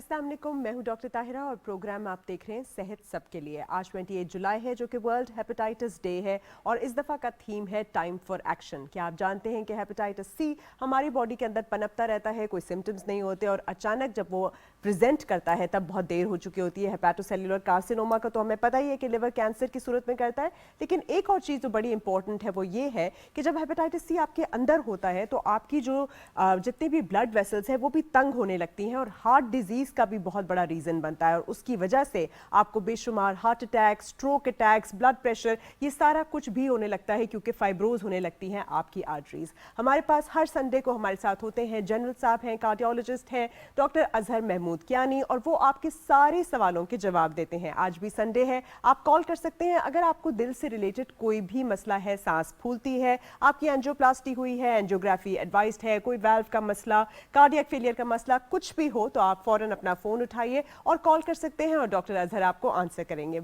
अस्सलाम वालेकुम, मैं हूं डॉक्टर ताहिरा और प्रोग्राम आप देख रहे हैं सेहत सबके लिए। आज 28 जुलाई है जो कि वर्ल्ड हेपेटाइटिस डे है और इस दफ़ा का थीम है टाइम फॉर एक्शन। क्या आप जानते हैं कि हेपेटाइटिस सी हमारी बॉडी के अंदर पनपता रहता है, कोई सिम्टम्स नहीं होते और अचानक जब वो प्रेजेंट करता है तब बहुत देर हो चुकी होती है। हेपेटोसेल्युलर कार्सिनोमा का तो हमें पता ही है कि लिवर कैंसर की सूरत में करता है, लेकिन एक और चीज़ जो बड़ी इंपॉर्टेंट है वो ये है कि जब हेपेटाइटिस सी आपके अंदर होता है तो आपकी जो जितने भी ब्लड वेसल्स हैं वो भी तंग होने लगती हैं और हार्ट डिजीज का भी बहुत बड़ा रीजन बनता है और उसकी वजह से आपको बेशुमार heart attack, stroke attacks, blood pressure, ये सारा कुछ भी होने लगता है क्योंकि फाइब्रोज होने लगती हैं आपकी आर्टरीज। हमारे पास हर संडे को हमारे साथ होते हैं जनरल साहब हैं, कार्डियोलॉजिस्ट हैं डॉक्टर अजहर महमूद कियानी और वो आपके सारे सवालों के जवाब देते हैं। आज भी संडे है, आप कॉल कर सकते हैं अगर आपको दिल से रिलेटेड कोई भी मसला है, सांस फूलती है, आपकी एंजियोप्लास्टी हुई है, एंजियोग्राफी एडवाइस्ड है, कोई वाल्व का मसला, कार्डियक फेलियर का मसला, कुछ भी हो तो आप फौरन अपना फोन उठाइए और कॉल कर सकते हैं और डॉक्टर अजहर आपको आंसर करेंगे।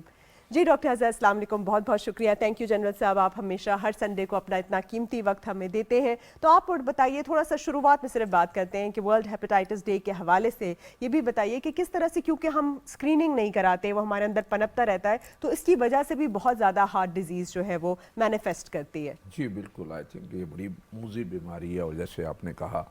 जी डॉक्टर अजहर, अस्सलाम वालेकुम, बहुत बहुत शुक्रिया। थैंक यू जनरल साहब, आप हमेशा हर संडे को अपना इतना कीमती वक्त हमें देते हैं। तो आप बताइए, थोड़ा सा शुरुआत में सिर्फ बात करते हैं कि वर्ल्ड हेपेटाइटिस डे के हवाले से ये भी बताइए कि किस तरह से, क्योंकि हम स्क्रीनिंग नहीं कराते, वो हमारे अंदर पनपता रहता है, तो इसकी वजह से भी बहुत ज़्यादा हार्ट डिजीज़ जो है वो मैनिफेस्ट करती है। जी बिल्कुल, आई थिंक ये बड़ी मूजी बीमारी है और जैसे आपने कहा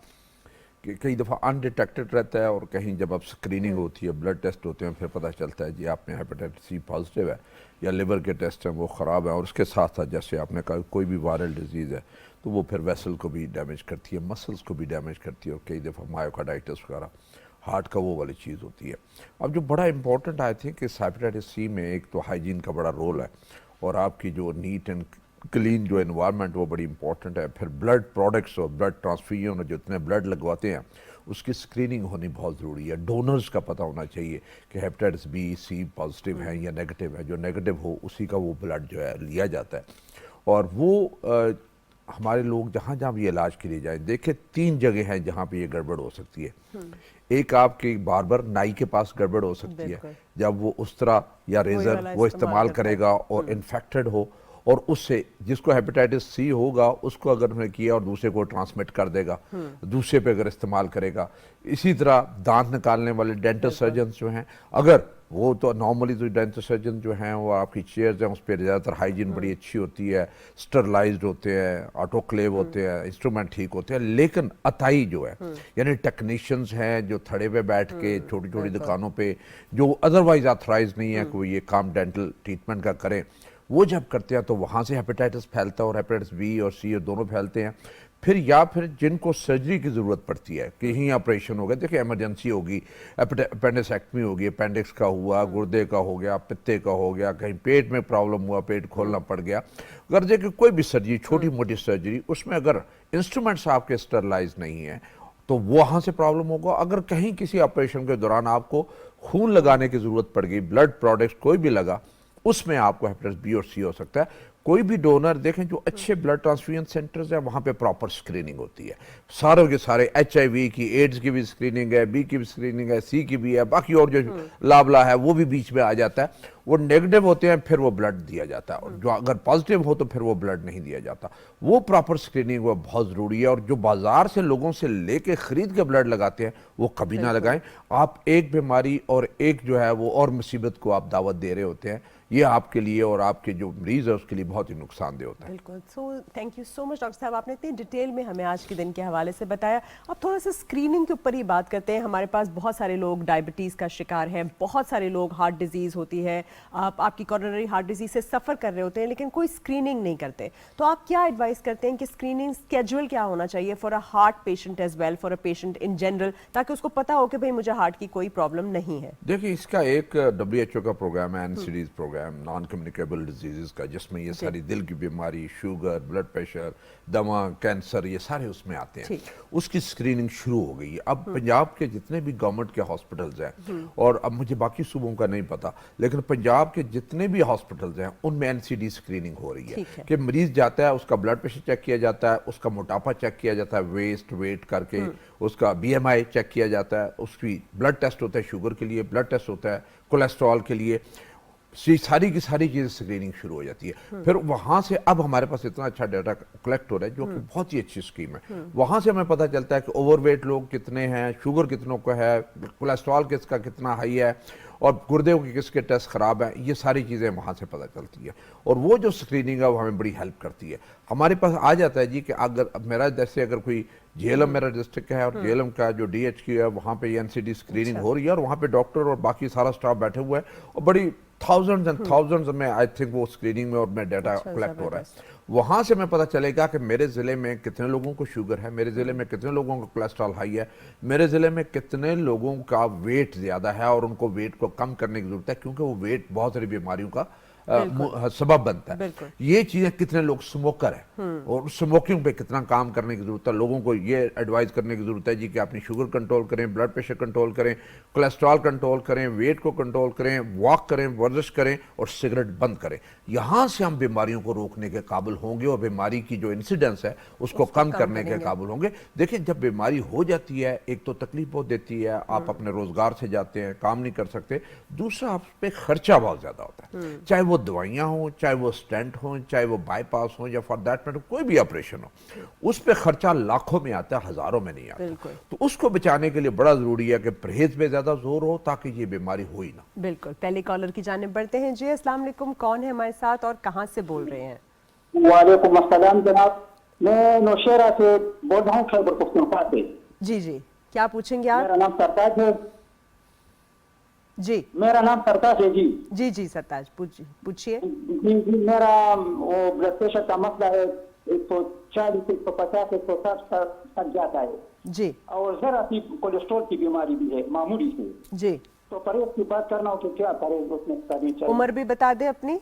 कि कई दफ़ा अनडिटेक्टेड रहता है और कहीं जब अब स्क्रीनिंग होती है, ब्लड टेस्ट होते हैं, फिर पता चलता है जी आप में हेपेटाइटिस सी पॉजिटिव है या लिवर के टेस्ट हैं वो ख़राब है और उसके साथ साथ जैसे आपने कहा कोई भी वायरल डिजीज़ है तो वो फिर वेसल को भी डैमेज करती है, मसल्स को भी डैमेज करती है और कई दफ़ा मायोकार्डाइटिस वगैरह हार्ट का वो वाली चीज़ होती है। अब जो बड़ा इंपॉर्टेंट आई थिंक इस हेपेटाइटिस सी में एक तो हाइजीन का बड़ा रोल है और आपकी जो नीट एंड क्लीन जो एनवायरनमेंट वो बड़ी इंपॉर्टेंट है। फिर ब्लड प्रोडक्ट्स और ब्लड ट्रांसफ्यूजन और जितने ब्लड लगवाते हैं उसकी स्क्रीनिंग होनी बहुत ज़रूरी है। डोनर्स का पता होना चाहिए कि हेपेटाइटिस बी सी पॉजिटिव है या नेगेटिव है, जो नेगेटिव हो उसी का वो ब्लड जो है लिया जाता है। और वो हमारे लोग जहाँ जहाँ भी इलाज के लिए जाए, देखिए 3 जगह हैं जहाँ पे ये गड़बड़ हो सकती है। एक आपके बार्बर नाई के पास गड़बड़ हो सकती है जब वो उस तरह या रेजर वो इस्तेमाल करेगा और इन्फेक्टेड हो और उससे जिसको हेपेटाइटिस सी होगा उसको अगर उन्होंने किया और दूसरे को ट्रांसमिट कर देगा, दूसरे पे अगर इस्तेमाल करेगा। इसी तरह दांत निकालने वाले डेंटल सर्जन जो हैं, अगर वो तो नॉर्मली जो डेंटल सर्जन जो हैं वो आपकी चेयर्स हैं उस पर ज़्यादातर हाइजीन बड़ी अच्छी होती है, स्टरलाइज्ड होते हैं, ऑटोक्लेव होते हैं, इंस्ट्रूमेंट ठीक होते हैं, लेकिन अताई जो है यानी टेक्नीशियंस हैं जो थड़े पे बैठ के छोटी छोटी दुकानों पे जो अदरवाइज ऑथराइज नहीं है कि वो ये काम डेंटल ट्रीटमेंट का करें, वो जब करते हैं तो वहाँ से हेपेटाइटिस फैलता है और हेपेटाइटिस बी और सी दोनों फैलते हैं। फिर जिनको सर्जरी की ज़रूरत पड़ती है, कहीं ऑपरेशन हो गया, देखिए इमरजेंसी होगी, अपेंडिसेक्टमी होगी, अपेंडिक्स का हुआ, गुर्दे का हो गया, पित्ते का हो गया, कहीं पेट में प्रॉब्लम हुआ, पेट खोलना पड़ गया, अगर देखिए कोई भी सर्जरी, छोटी मोटी सर्जरी, उसमें अगर इंस्ट्रूमेंट्स आपके स्टरलाइज नहीं है तो वहाँ से प्रॉब्लम होगा। अगर कहीं किसी ऑपरेशन के दौरान आपको खून लगाने की ज़रूरत पड़ गई, ब्लड प्रोडक्ट्स कोई भी लगा, उसमें आपको हेपेटाइटिस बी और सी हो सकता है। कोई भी डोनर देखें, जो अच्छे ब्लड ट्रांसफ्यूजन सेंटर्स हैं वहाँ पे प्रॉपर स्क्रीनिंग होती है, सारों के सारे HIV की, एड्स की भी स्क्रीनिंग है, बी की भी स्क्रीनिंग है, सी की भी है, बाकी और जो लाबला है वो भी बीच में आ जाता है। वो नेगेटिव होते हैं फिर वो ब्लड दिया जाता है और जो अगर पॉजिटिव हो तो फिर वो ब्लड नहीं दिया जाता। वो प्रॉपर स्क्रीनिंग वो बहुत ज़रूरी है और जो बाजार से लोगों से लेके ख़रीद के ब्लड लगाते हैं वो कभी ना लगाएं। आप एक बीमारी और एक जो है वो और मुसीबत को आप दावत दे रहे होते हैं, ये आपके लिए और आपके जो मरीज है उसके लिए बहुत ही नुकसानदेह होता है। बिल्कुल। So thank you so much doctor साहब, आपने इतनी डिटेल में हमें आज के दिन के हवाले से बताया। अब थोड़ा सा स्क्रीनिंग के ऊपर ही बात करते हैं। हमारे पास बहुत सारे लोग डायबिटीज़ का शिकार हैं, बहुत सारे लोग हार्ट डिजीज़ होती है, आपकी कॉरोनरी हार्ट डिजीज से सफ़र कर रहे होते हैं लेकिन कोई स्क्रीनिंग नहीं करते, तो आप क्या एडवाइस करते हैं कि स्क्रीनिंग स्केड्यूल क्या होना चाहिए for a heart patient as well, for a patient in general, ताकि उसको पता हो कि भाई मुझे हार्ट की कोई प्रॉब्लम नहीं है? देखिए इसका एक WHO का प्रोग्राम है, NCD's programme, non communicable disease का, जिसमें ये सारी दिल की बीमारी, शुगर, ब्लड प्रेशर, दमा, कैंसर, ये सारे उसमें आते हैं। उसकी स्क्रीनिंग शुरू हो गई है। अब पंजाब के जितने भी गवर्नमेंट के हॉस्पिटल्स हैं, और अब मुझे बाकी सूबों का नहीं पता, लेकिन पंजाब के जितने भी हॉस्पिटल्स हैं उनमें NCD स्क्रीनिंग हो रही है कि मरीज जाता है, उसका ब्लड प्रेशर चेक किया जाता है, उसका मोटापा चेक किया जाता है, वेट करके उसका BMI चेक किया जाता है, उसकी ब्लड टेस्ट होता है, शुगर के लिए ब्लड टेस्ट होता है, कोलेस्ट्रॉल के लिए, सारी की सारी चीज़ें स्क्रीनिंग शुरू हो जाती है। फिर वहाँ से अब हमारे पास इतना अच्छा डाटा कलेक्ट हो रहा है जो कि बहुत ही अच्छी स्कीम है। वहाँ से हमें पता चलता है कि ओवरवेट लोग कितने हैं, शुगर कितनों का है, कोलेस्ट्रॉल किसका कितना हाई है और गुर्दे के किसके टेस्ट ख़राब हैं, ये सारी चीज़ें वहाँ से पता चलती है। और वो जो स्क्रीनिंग है वो हमें बड़ी हेल्प करती है। हमारे पास आ जाता है जी कि अगर मेरा जैसे अगर कोई झेलम मेरा डिस्ट्रिक्ट है और झेलम का जो DHQ है वहाँ पे NCD स्क्रीनिंग हो रही है और वहाँ पे डॉक्टर और बाकी सारा स्टाफ बैठे हुए हैं और बड़ी थाउजेंड्स एंड थाउजेंड्स में आई थिंक वो स्क्रीनिंग में और में डाटा कलेक्ट हो रहा है। वहाँ से मैं पता चलेगा कि मेरे ज़िले में कितने लोगों को शुगर है, मेरे ज़िले में कितने लोगों का कोलेस्ट्रॉल हाई है, मेरे ज़िले में कितने लोगों का वेट ज़्यादा है और उनको वेट को कम करने की ज़रूरत है क्योंकि वो वेट बहुत सारी बीमारियों का सबब बनता है। ये चीजें कितने लोग स्मोकर हैं और स्मोकिंग पे कितना काम करने की जरूरत है। लोगों को ये एडवाइस करने की जरूरत है जी कि अपनी शुगर कंट्रोल करें, ब्लड प्रेशर कंट्रोल करें, कोलेस्ट्रॉल कंट्रोल करें, वेट को कंट्रोल करें, वॉक करें, वर्जिश करें और सिगरेट बंद करें। यहां से हम बीमारियों को रोकने के काबिल होंगे और बीमारी की जो इंसिडेंस है उसको कम करने के काबिल होंगे। देखिए जब बीमारी हो जाती है एक तो तकलीफ बहुत देती है, आप अपने रोजगार से जाते हैं, काम नहीं कर सकते, दूसरा आप पे खर्चा बहुत ज्यादा होता है, चाहे वो दवाइयां हो, चाहे वो स्टेंट हो, चाहे वो बाईपास हो या फॉर दैट मैटर कोई भी ऑपरेशन हो, उस पे खर्चा लाखों में आता है, हजारों में नहीं आता। तो उसको बचाने के लिए बड़ा जरूरी है कि परहेज पे ज्यादा जोर हो ताकि ये बीमारी हो ही ना। बिल्कुल। पहले कॉलर की जानिब बढ़ते हैं। जी अस्सलाम वालेकुम, कौन है हमारे साथ और कहां से बोल रहे हैं? वालेकुम अस्सलाम जनाब, मैं नौशेरा से बोल रहा हूँ, खैबर पख्तूनख्वा से। जी जी, क्या पूछेंगे आप? मेरा नाम सरताज है जी। मेरा नाम सरताज है जी। जी जी सरताज, पूछिए। जी जी, मेरा वो ब्लड प्रेशर का मसला है, 140, 150, 160 तक जाता है जी। और जरा सी कोलेस्ट्रॉल की बीमारी भी है मामूली से। जी। तो परहेज की बात करना हो तो क्या परहेज उसमें करनी चाहिए? उम्र भी बता दे अपनी।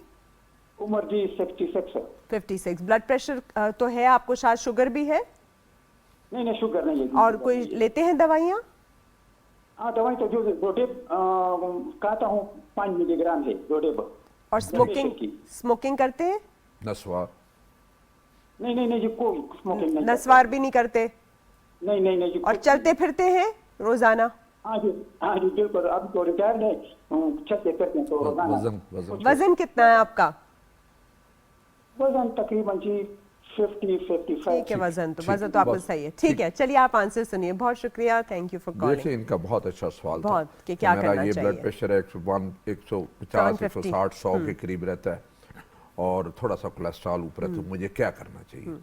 उम्र जी 66 है। 56। ब्लड प्रेशर तो है आपको, शायद शुगर भी है? नहीं नहीं, शुगर नहीं है। और कोई लेते हैं दवाइयाँ? हाँ, दवाई तो जो रोडेब खाता हूँ 5 मिलीग्राम है रोडेब। और स्मोकिंग करते हैं? नस्वार नहीं नहीं नहीं जी, कोई स्मोकिंग नहीं। नस्वार भी नहीं करते? नहीं नहीं नहीं जी। और चलते फिरते हैं रोजाना? हाँ जी बिल्कुल, अब तो रिटायर्ड है, चलते फिरते हैं तो रोजाना। वजन कितना है आपका? वजन तकरीबन जी 50-55। ठीक है, वजन तो आपको सही है। ठीक है, चलिए आप आंसर सुनिए। बहुत शुक्रिया, थैंक यू फॉर कॉलिंग। देखिए इनका बहुत अच्छा सवाल बहुत था कि क्या करना ये चाहिए। ब्लड प्रेशर है 150, 160, 100 के करीब रहता है और थोड़ा सा कोलेस्ट्रॉल ऊपर है, तो मुझे क्या करना चाहिए?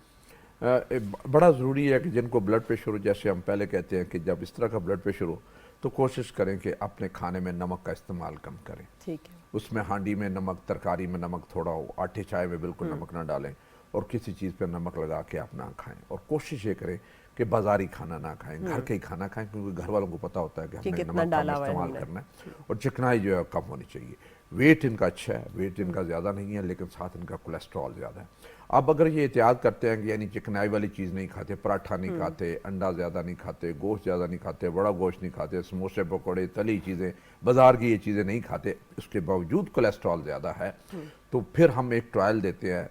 बड़ा ज़रूरी है कि जिनको ब्लड प्रेशर हो, जैसे हम पहले कहते हैं कि जब इस तरह का ब्लड प्रेशर हो तो कोशिश करें कि अपने खाने में नमक का इस्तेमाल कम करें। ठीक है। उसमें हांडी में नमक, तरकारी में नमक थोड़ा हो, आटे चाय में बिल्कुल नमक ना डालें और किसी चीज़ पे नमक लगा के आप ना खाएं। और कोशिश ये करें कि बाजारी खाना ना खाएं, घर का ही खाना खाएं, क्योंकि घर वालों को पता होता है कि हमने नमक कम इस्तेमाल करना है और चिकनाई जो है कम होनी चाहिए। वेट इनका अच्छा है, वेट इनका ज़्यादा नहीं है, लेकिन साथ इनका कोलेस्ट्रॉल ज़्यादा है। अब अगर ये एहतियात करते हैं कि यानी चिकनाई वाली चीज़ नहीं खाते, पराठा नहीं खाते, अंडा ज़्यादा नहीं खाते, गोश्त ज़्यादा नहीं खाते, बड़ा गोश्त नहीं खाते, समोसे पकौड़े तली चीज़ें, बाज़ार की ये चीज़ें नहीं खाते, उसके बावजूद कोलेस्ट्रॉल ज़्यादा है, तो फिर हम एक ट्रायल देते हैं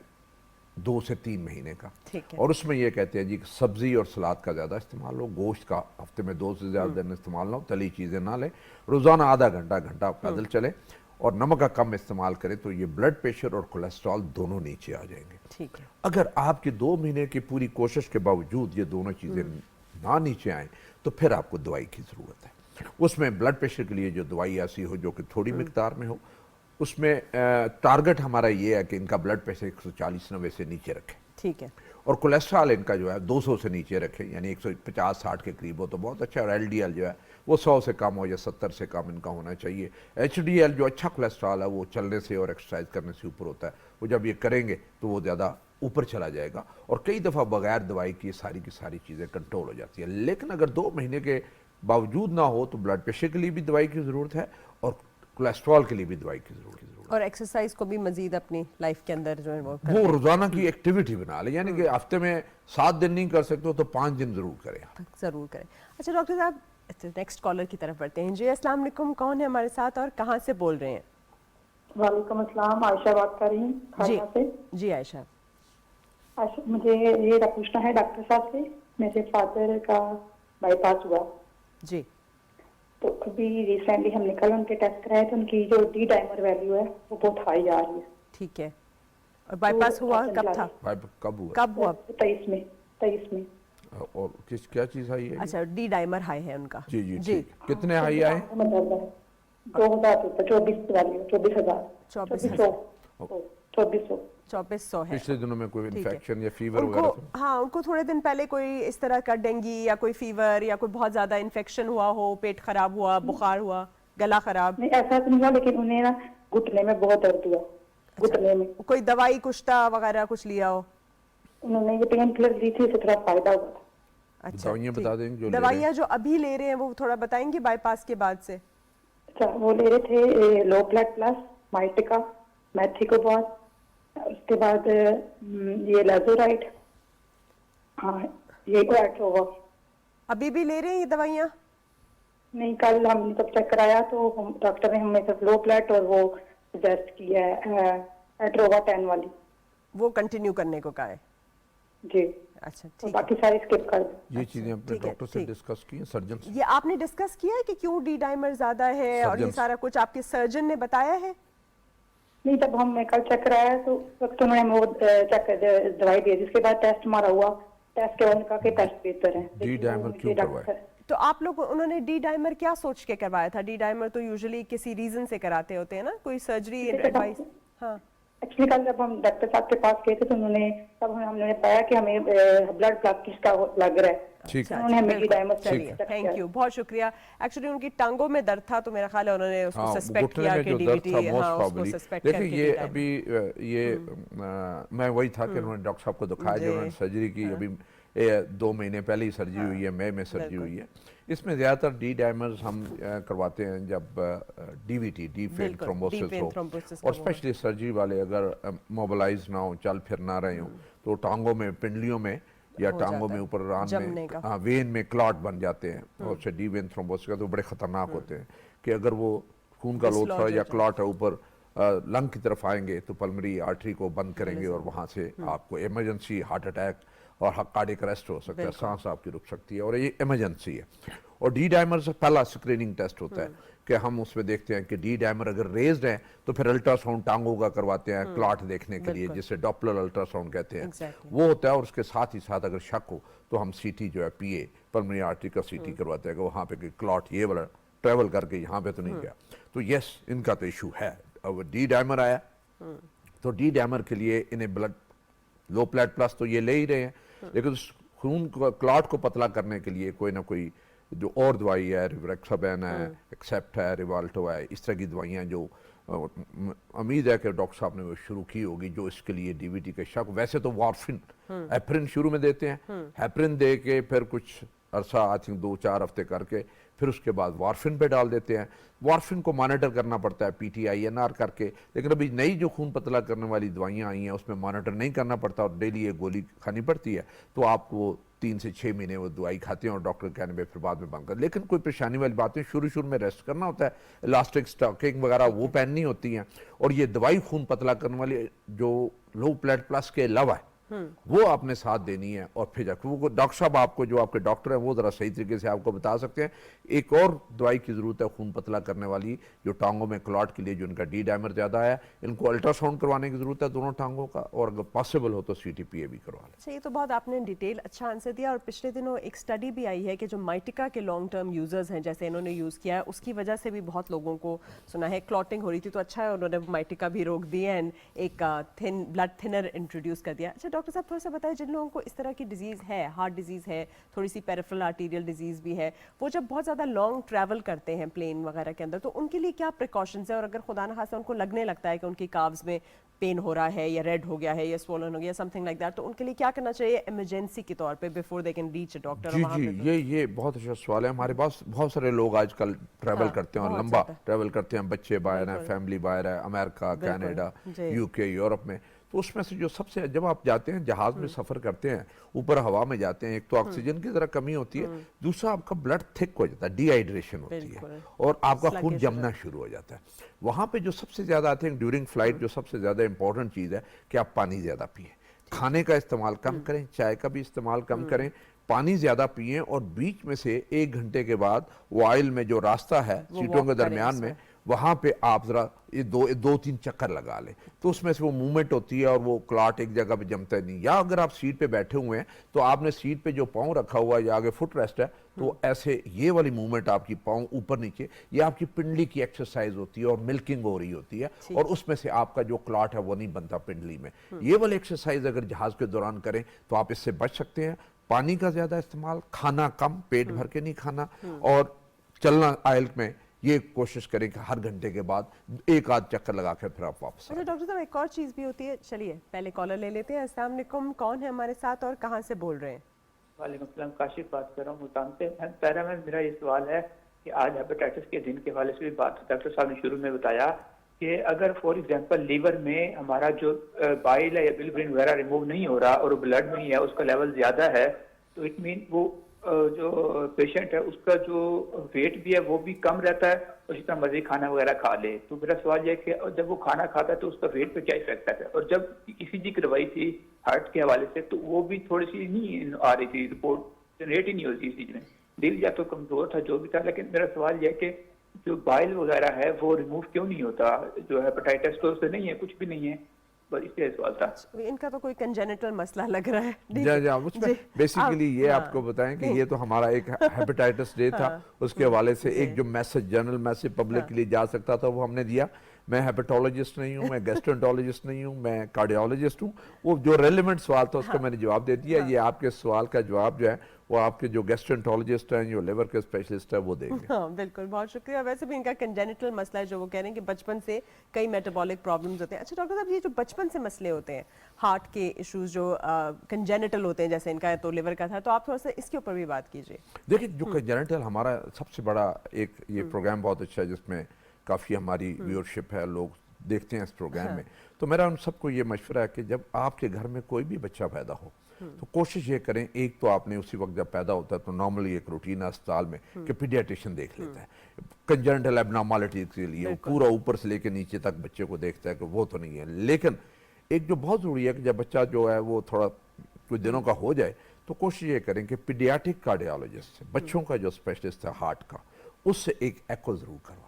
2 से 3 महीने का, और उसमें यह कहते हैं जी कि सब्जी और सलाद का ज़्यादा इस्तेमाल हो, गोश्त का हफ्ते में 2 से ज़्यादा दिन इस्तेमाल ना हो, तली चीज़ें ना लें, रोज़ाना आधा घंटा पैदल चले और नमक का कम इस्तेमाल करें, तो ये ब्लड प्रेशर और कोलेस्ट्रॉल दोनों नीचे आ जाएंगे। ठीक है। अगर आपकी 2 महीने की पूरी कोशिश के बावजूद ये दोनों चीज़ें ना नीचे आए तो फिर आपको दवाई की ज़रूरत है। उसमें ब्लड प्रेशर के लिए जो दवाई ऐसी हो जो कि थोड़ी मिकदार में हो, उसमें टारगेट हमारा ये है कि इनका ब्लड प्रेशर 140-90 से नीचे रखें। ठीक है। और कोलेस्ट्रॉल इनका जो है 200 से नीचे रखें, यानी 150-60 के करीब हो तो बहुत अच्छा। और LDL जो है वो 100 से कम हो या 70 से कम इनका होना चाहिए। HDL जो अच्छा कोलेस्ट्रॉल है वो चलने से और एक्सरसाइज करने से ऊपर होता है, वो जब ये करेंगे तो वो ज़्यादा ऊपर चला जाएगा और कई दफ़ा बगैर दवाई की सारी चीज़ें कंट्रोल हो जाती है। लेकिन अगर 2 महीने के बावजूद ना हो तो ब्लड प्रेशर के लिए भी दवाई की ज़रूरत है और कोलेस्ट्रॉल के लिए भी दवाई की जरूरत है। और एक्सरसाइज को भी मजीद अपनी लाइफ के अंदर जो है वो रोजाना की एक्टिविटी बना ले, यानी कि हफ्ते में 7 दिन नहीं कर सकते तो 5 दिन जरूर करें। जरूर करें। अच्छा डॉक्टर साहब, नेक्स्ट कॉलर की तरफ बढ़ते हैं। जी अस्सलाम वालेकुम, कौन है हमारे साथ और कहाँ से बोल रहे हैं? वालेकुम अस्सलाम, आयशा बात कर रही हूँ जी से। जी आयशा, मुझे ये पूछना है डॉक्टर साहब से, मेरे फादर का बाईपास हुआ जी, तो अभी रिसेंटली हमने कल उनके टेस्ट कराए तो उनकी जो डी डाइमर वैल्यू है वो बहुत हाई आ रही है। ठीक है, और बाईपास हुआ कब था? कब हुआ? कब हुआ? 23 में। और किस क्या चीज आई है? अच्छा, डी डाइमर हाई है उनका। जी जी जी। कितने हाई आए? 2024 वाली 24,000 2400 है। पिछले दिनों में कोई ठीक है। इन्फेक्शन या फीवर उनको, वगैरह था? हाँ, उनको थोड़े दिन पहले कोई इस तरह का डेंगी या कोई फीवर या कोई बहुत ज्यादा इन्फेक्शन हुआ हो, पेट खराब हुआ, बुखार हुआ, गला खराब? नहीं, ऐसा तो नहीं हुआ, लेकिन उन्हें ना घुटने में बहुत दर्द हुआ। घुटने में कोई दवाई कुश्ता वगैरह कुछ लिया हो? उन्होंने ये पेन किलर ली थी, उससे थोड़ा फायदा हुआ था। अच्छा, दवाइयाँ ठीक। बता देंगे जो ले रहे दवाइयाँ जो अभी ले रहे हैं वो थोड़ा बताएंगे बाईपास के बाद से? अच्छा, वो ले रहे थे लो ब्लड प्लस, माइटिका, मैथिकोबार, उसके बाद ये लाजोराइड, हाँ ये कोएट्रोवा। अभी भी ले रहे हैं ये दवाइयाँ? नहीं, कल हमने जब चेक कराया तो डॉक्टर ने हमें सिर्फ लो ब्लड और वो सजेस्ट किया है एट्रोवा 10 वाली। वो कंटिन्यू करने को कहा है? जी। अच्छा, तो ठीक है। बाकी सारी स्किप कर दो। ये चीजें अपने ठीक है, डॉक्टर से ठीक। डिस्कस की, सर्जन से? ये आपने डिस्कस किया है कि क्यों डी डाइमर ज्यादा है और ये सर्जन से। सारा कुछ आपके सर्जन ने बताया है? नहीं, जब हमने कल चेक कराया तो उस वक्त उन्होंने वो चेक दवाई दी, जिसके बाद टेस्ट हमारा हुआ, टेस्ट के बाद उनका के टेस्ट बेहतर है। डी डाइमर क्यों करवाया? तो आप लोग, उन्होंने डी डाइमर क्या सोच के करवाया था? डी डाइमर तो यूजुअली किसी रीजन से कराते होते हैं ना, कोई सर्जरी एडवाइस? हाँ, एक्चुअली कल जब हम डॉक्टर साहब के पास गए थे तो हमने बताया कि हमें ब्लड क्लॉट किसका लग रहा है। ठीक है। उन्होंने हमें डी डाइमर चलिए, थैंक यू, बहुत शुक्रिया। एक्चुअली उनकी टांगों में दर्द था तो मेरा ख्याल है उन्होंने उसको हाँ, सस्पेक्ट घुटने किया में कि जो दर्द डीवीटी, था, most हाँ, उसको probably। सस्पेक्ट देखिए करके ये डी डाइमर। अभी ये मैं वही था कि उन्होंने डॉक्टर साहब को दिखाया, जी। जो उन्होंने सर्जरी की, अभी 2 महीने पहले ही सर्जरी हुई है, मई में सर्जरी हुई है। इसमें ज़्यादातर डी डाइमर्स हम करवाते हैं जब डीवीटी, डीप वेन बिल्कुल, थ्रोम्बोसिस deep vein हो, thrombosis और का वो स्पेशली सर्जरी वाले अगर मोबिलाइज ना हो, चल फिर ना रहे हो, तो टांगों में, पिंडलियों में या हो टांगों जाता में है, ऊपर रान जमने में, का। हाँ, वेन में क्लॉट बन जाते हैं, और उससे डी वेन थ्रोम्बोसिस का तो बड़े खतरनाक होते हैं कि अगर वो खून का Dislodge लोथड़ा हो या जाए। क्लॉट है ऊपर लंग की तरफ आएंगे तो पल्मोनरी आर्टरी को बंद करेंगे और वहाँ से आपको इमरजेंसी हार्ट अटैक और कार्डियक अरेस्ट हो सकता है, सांस आपकी रुक सकती है, और ये इमरजेंसी है। और डी डाइमर से पहला स्क्रीनिंग टेस्ट होता है कि हम उसमें देखते हैं कि डी डाइमर अगर रेज्ड है तो फिर अल्ट्रासाउंड टांगों का करवाते हैं क्लॉट देखने के लिए, जिसे डॉपलर अल्ट्रासाउंड कहते हैं। Exactly. वो होता है, और उसके साथ ही साथ अगर शक हो तो हम सीटी जो है पीए, पल्मोनरी आर्टरी का सीटी करवाते हैं कि वहाँ पे क्लॉट ये वाला ट्रेवल करके यहाँ पे तो नहीं गया। तो यस, इनका तो इशू है। अब डी डाइमर आया तो डी डाइमर के लिए इन्हें ब्लड लो ब्लड प्लस तो ये ले ही रहे हैं, लेकिन उस खून को, क्लॉट को पतला करने के लिए कोई ना कोई जो और दवाई है, रिवेक्साबेन है, एक्सेप्ट है, रिवाल्टो है, इस तरह की दवाइयाँ जो उम्मीद है कि डॉक्टर साहब ने वो शुरू की होगी, जो इसके लिए डीवीटी के शक। वैसे तो वार्फिन, हेपरिन शुरू में देते हैं, हेपरिन दे के फिर कुछ अरसा, आई थिंक 2-4 हफ्ते करके, फिर उसके बाद वार्फिन पे डाल देते हैं। वार्फिन को मॉनिटर करना पड़ता है PTINR करके, लेकिन अभी नई जो खून पतला करने वाली दवाइयाँ आई हैं उसमें मॉनिटर नहीं करना पड़ता और डेली ये गोली खानी पड़ती है, तो आपको 3 से 6 महीने वो दवाई खाते हैं और डॉक्टर कहने पे फिर बाद में बंद कर। लेकिन कोई परेशानी वाली बात है, शुरू में रेस्ट करना होता है, इलास्टिक स्टॉकिंग वगैरह वो पहननी होती हैं, और ये दवाई खून पतला करने वाली जो लो ब्लड प्लस के अलावा है वो आपने साथ देनी है। और फिर जाकर वो डॉक्टर साहब आपको, जो आपके डॉक्टर हैं, वो ज़रा सही तरीके से आपको बता सकते हैं। एक और दवाई की ज़रूरत है खून पतला करने वाली, जो टांगों में क्लॉट के लिए, जो इनका डी डाइमर ज़्यादा है, इनको अल्ट्रासाउंड करवाने की ज़रूरत है दोनों टांगों का, और अगर पॉसिबल हो तो CTPA भी करवा लें। अच्छा, ये तो बहुत आपने डिटेल अच्छा आंसर दिया। और पिछले दिनों एक स्टडी भी आई है कि जो माइटिका के लॉन्ग टर्म यूजर्स हैं, जैसे इन्होंने यूज़ किया है, उसकी वजह से भी बहुत लोगों को सुना है क्लॉटिंग हो रही थी, तो अच्छा है उन्होंने माइटिका भी रोक दी एंड एक ब्लड थिनर इंट्रोड्यूस कर दिया। अच्छा डॉक्टर साहब, थोड़ा सा बताइए, जिन लोगों को इस तरह की डिजीज़ है, हार्ट डिजीज़ है, थोड़ी सी पेरिफेरल आर्टीरियल डिजीज़ भी है, वो जब बहुत ज़्यादा लॉन्ग ट्रैवल करते हैं प्लेन वगैरह के अंदर, तो उनके लिए क्या प्रिकॉशंस है? और अगर खुदा न खास्ता उनको लगने लगता है कि उनकी काव्स में पेन हो रहा है या रेड हो गया है या स्वोलन हो गया, समथिंग लाइक दैट, तो उनके लिए क्या करना चाहिए इमरजेंसी के तौर पे before they can reach a doctor? जी जी, ये बहुत अच्छा सवाल है। हमारे पास बहुत सारे लोग आजकल ट्रैवल करते हैं और बहुत लंबा ज़्यादा। ट्रैवल करते हैं, बच्चे बाहर हैं, फैमिली बाहर है, अमेरिका, कनाडा, जी। UK, यूरोप में। तो उसमें से जो सबसे, जब आप जाते हैं जहाज में सफ़र करते हैं, ऊपर हवा में जाते हैं, एक तो ऑक्सीजन की ज़रा कमी होती है, दूसरा आपका ब्लड थिक हो जाता है, डिहाइड्रेशन होती बिल्कुल। है, और आपका खून Sluggish जमना शुरू हो जाता है। वहाँ पे जो सबसे ज़्यादा, आई थिंक ड्यूरिंग फ्लाइट जो सबसे ज़्यादा इंपॉर्टेंट चीज़ है कि आप पानी ज़्यादा पिएं, खाने का इस्तेमाल कम करें, चाय का भी इस्तेमाल कम करें, पानी ज़्यादा पिएं और बीच में से 1 घंटे के बाद वो ऑयल में जो रास्ता है सीटों walk के करें दरमियान में, उसमें। वहाँ पे आप ज़रा ये दो तीन चक्कर लगा लें, तो उसमें से वो मूवमेंट होती है और वो क्लॉट एक जगह पे जमता नहीं। या अगर आप सीट पे बैठे हुए हैं तो आपने सीट पे जो पाँव रखा हुआ है या आगे फुट रेस्ट है, तो ऐसे ये वाली मूवमेंट आपकी पाँव ऊपर नीचे, ये आपकी पिंडली की एक्सरसाइज होती है और मिल्किंग हो रही होती है, और उसमें से आपका जो क्लॉट है वो नहीं बनता पिंडली में। ये वाली एक्सरसाइज अगर जहाज के दौरान करें तो आप इससे बच सकते हैं। पानी का ज्यादा इस्तेमाल, खाना कम, पेट भर के नहीं खाना, और चलना आयल में ये कोशिश करें कि हर घंटे के बाद एक आध चक्कर लगा कर फिर आप वापस अच्छा डॉक्टर साहब, एक और चीज़ भी होती है। चलिए पहले कॉलर ले लेते हैं। अस्सलाम वालेकुम, कौन है हमारे साथ और कहाँ से बोल रहे हैं? वालेकुम सलाम, काशिफ बात कर रहा हूँ मुल्तान से। पहला में मेरा ये सवाल है कि आज हेपेटाइटिस के दिन के हवाले से भी बात डॉक्टर साहब ने शुरू में बताया कि अगर फॉर एग्जांपल लीवर में हमारा जो बाइल है या बिलिरुबिन वगैरह रिमूव नहीं हो रहा और ब्लड में ही है, उसका लेवल ज्यादा है, तो इट मीन वो जो पेशेंट है उसका जो वेट भी है वो भी कम रहता है और जितना मर्जी खाना वगैरह खा ले। तो मेरा सवाल यह है कि जब वो खाना खाता है तो उसका वेट पे क्या इफेक्ट आता है? और जब ईसीजी करवाई थी हार्ट के हवाले से तो वो भी थोड़ी सी नहीं आ रही थी, रिपोर्ट जनरेट ही नहीं होती ईसीजी में। दिल या तो कमजोर था जो भी था, लेकिन मेरा सवाल यह है कि जो बाइल वगैरह है वो रिमूव क्यों नहीं होता? जो हेपेटाइटिस तो उससे नहीं है, कुछ भी नहीं है, बस इसलिए सवाल था। इनका तो कोई कंजेनिटल मसला लग रहा है। बेसिकली ये आपको बताएं कि ये तो हमारा एक हेपेटाइटिस डे था, उसके हवाले से एक जो मैसेज, जनरल मैसेज पब्लिक के लिए जा सकता था वो हमने दिया। मैं हेपेटोलॉजिस्ट नहीं हूँ, मैं गैस्ट्रोएंटरोलॉजिस्ट नहीं हूँ, मैं कार्डियोलॉजिस्ट हूँ। वो जो रेलेवेंट सवाल था उसका मैंने जवाब दे दिया। ये आपके सवाल का जवाब जो है वो आपके जो गैस्ट्रोएंटरोलॉजिस्ट हैं, जो लिवर के स्पेशलिस्ट है, वो देंगे। हाँ बिल्कुल, बहुत शुक्रिया। वैसे भी इनका कंजेनिटल मसला है जो वो कह रहे हैं कि बचपन से कई मेटाबॉलिक प्रॉब्लम्स होते हैं। अच्छा डॉक्टर साहब, ये जो बचपन से मसले होते हैं, हार्ट के इश्यूज जो कंजेनिटल होते हैं, जैसे इनका तो लिवर का था, तो आप थोड़ा सा इसके ऊपर भी बात कीजिए। देखिए, जो कंजेनिटल हमारा सबसे बड़ा एक ये प्रोग्राम बहुत अच्छा है जिसमें काफ़ी हमारी व्यूअरशिप है, लोग देखते हैं इस प्रोग्राम में। तो मेरा उन सबको ये मशवरा है कि जब आपके घर में कोई भी बच्चा पैदा हो तो कोशिश ये करें, एक तो आपने उसी वक्त जब पैदा होता है तो नॉर्मली एक रूटीन है अस्पताल में कि पीडियाट्रिशियन देख लेता है कंजेनिटल एबनॉर्मलिटी के लिए, वो पूरा ऊपर से लेकर नीचे तक बच्चे को देखता है कि वो तो नहीं है। लेकिन एक जो बहुत ज़रूरी है कि जब बच्चा जो है वो थोड़ा कुछ दिनों का हो जाए तो कोशिश ये करें कि पीडियाट्रिक कार्डियोलॉजिस्ट से, बच्चों का जो स्पेशलिस्ट है हार्ट का, उससे एक एको ज़रूर करवा।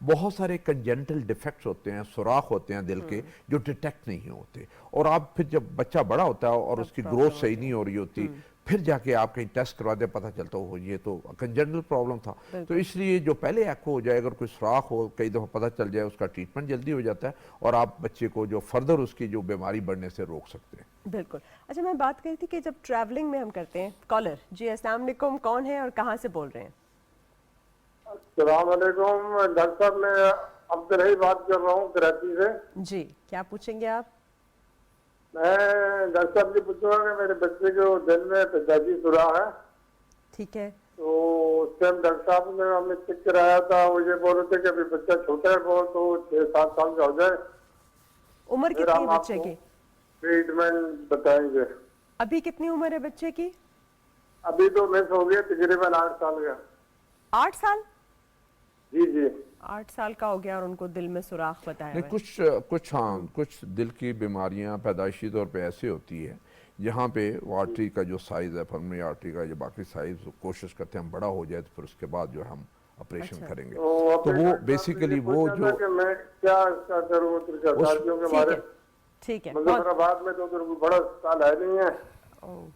बहुत सारे कंजेनिटल डिफेक्ट्स होते हैं, सुराख होते हैं दिल के, जो डिटेक्ट नहीं होते, और आप फिर जब बच्चा बड़ा होता है और उसकी ग्रोथ सही नहीं हो रही होती, फिर जाके आप कहीं टेस्ट करवाते पता चलता हो ये तो कंजेनिटल प्रॉब्लम था। तो इसलिए जो पहले एको हो जाए, अगर कोई सुराख हो, कई दफ़ा पता चल जाए, उसका ट्रीटमेंट जल्दी हो जाता है और आप बच्चे को जो फर्दर उसकी जो बीमारी बढ़ने से रोक सकते हैं। बिल्कुल। अच्छा, मैं बात करी थी कि जब ट्रैवलिंग में हम करते हैं, कॉलर जी अस्सलाम वालेकुम, कौन है और कहाँ से बोल रहे हैं? अस्सलामुअलैकुम डॉक्टर साहब, मैं अब्दुल रही बात कर रहा हूँ कराची से। जी, क्या पूछेंगे आप? मैं डॉक्टर साहब से पूछूंगा कि मेरे बच्चे को दिल में पेशाबी सुराख है। ठीक है। तो उस टाइम डॉक्टर साहब ने हमें चेक कराया था, वो ये बोल रहे थे कि अभी बच्चा छोटा है बहुत, तो 6-7 साल का हो जाए। उम्र फिर कितनी हम है बच्चे आपको की? ट्रीटमेंट बताएंगे। अभी कितनी उम्र है बच्चे की? अभी तो मिस हो गया, तकरीबन 8 साल का। 8 साल? जी जी। 8 साल का हो गया और उनको दिल में सुराख बताया नहीं, हुआ है। कुछ दिल की बीमारियां पैदाइशी तौर पे ऐसे होती है जहाँ पे वो आर्टरी का जो साइज है, पल्मोनरी आर्टरी का जो बाकी साइज, कोशिश करते हैं हम बड़ा हो जाए तो फिर उसके बाद जो हम ऑपरेशन करेंगे। तो वो बेसिकली वो जो मैं क्या करूँ के बारे में, ठीक है। मुजफ्फराबाद में तो बड़ा अस्पताल है नहीं है। ओह,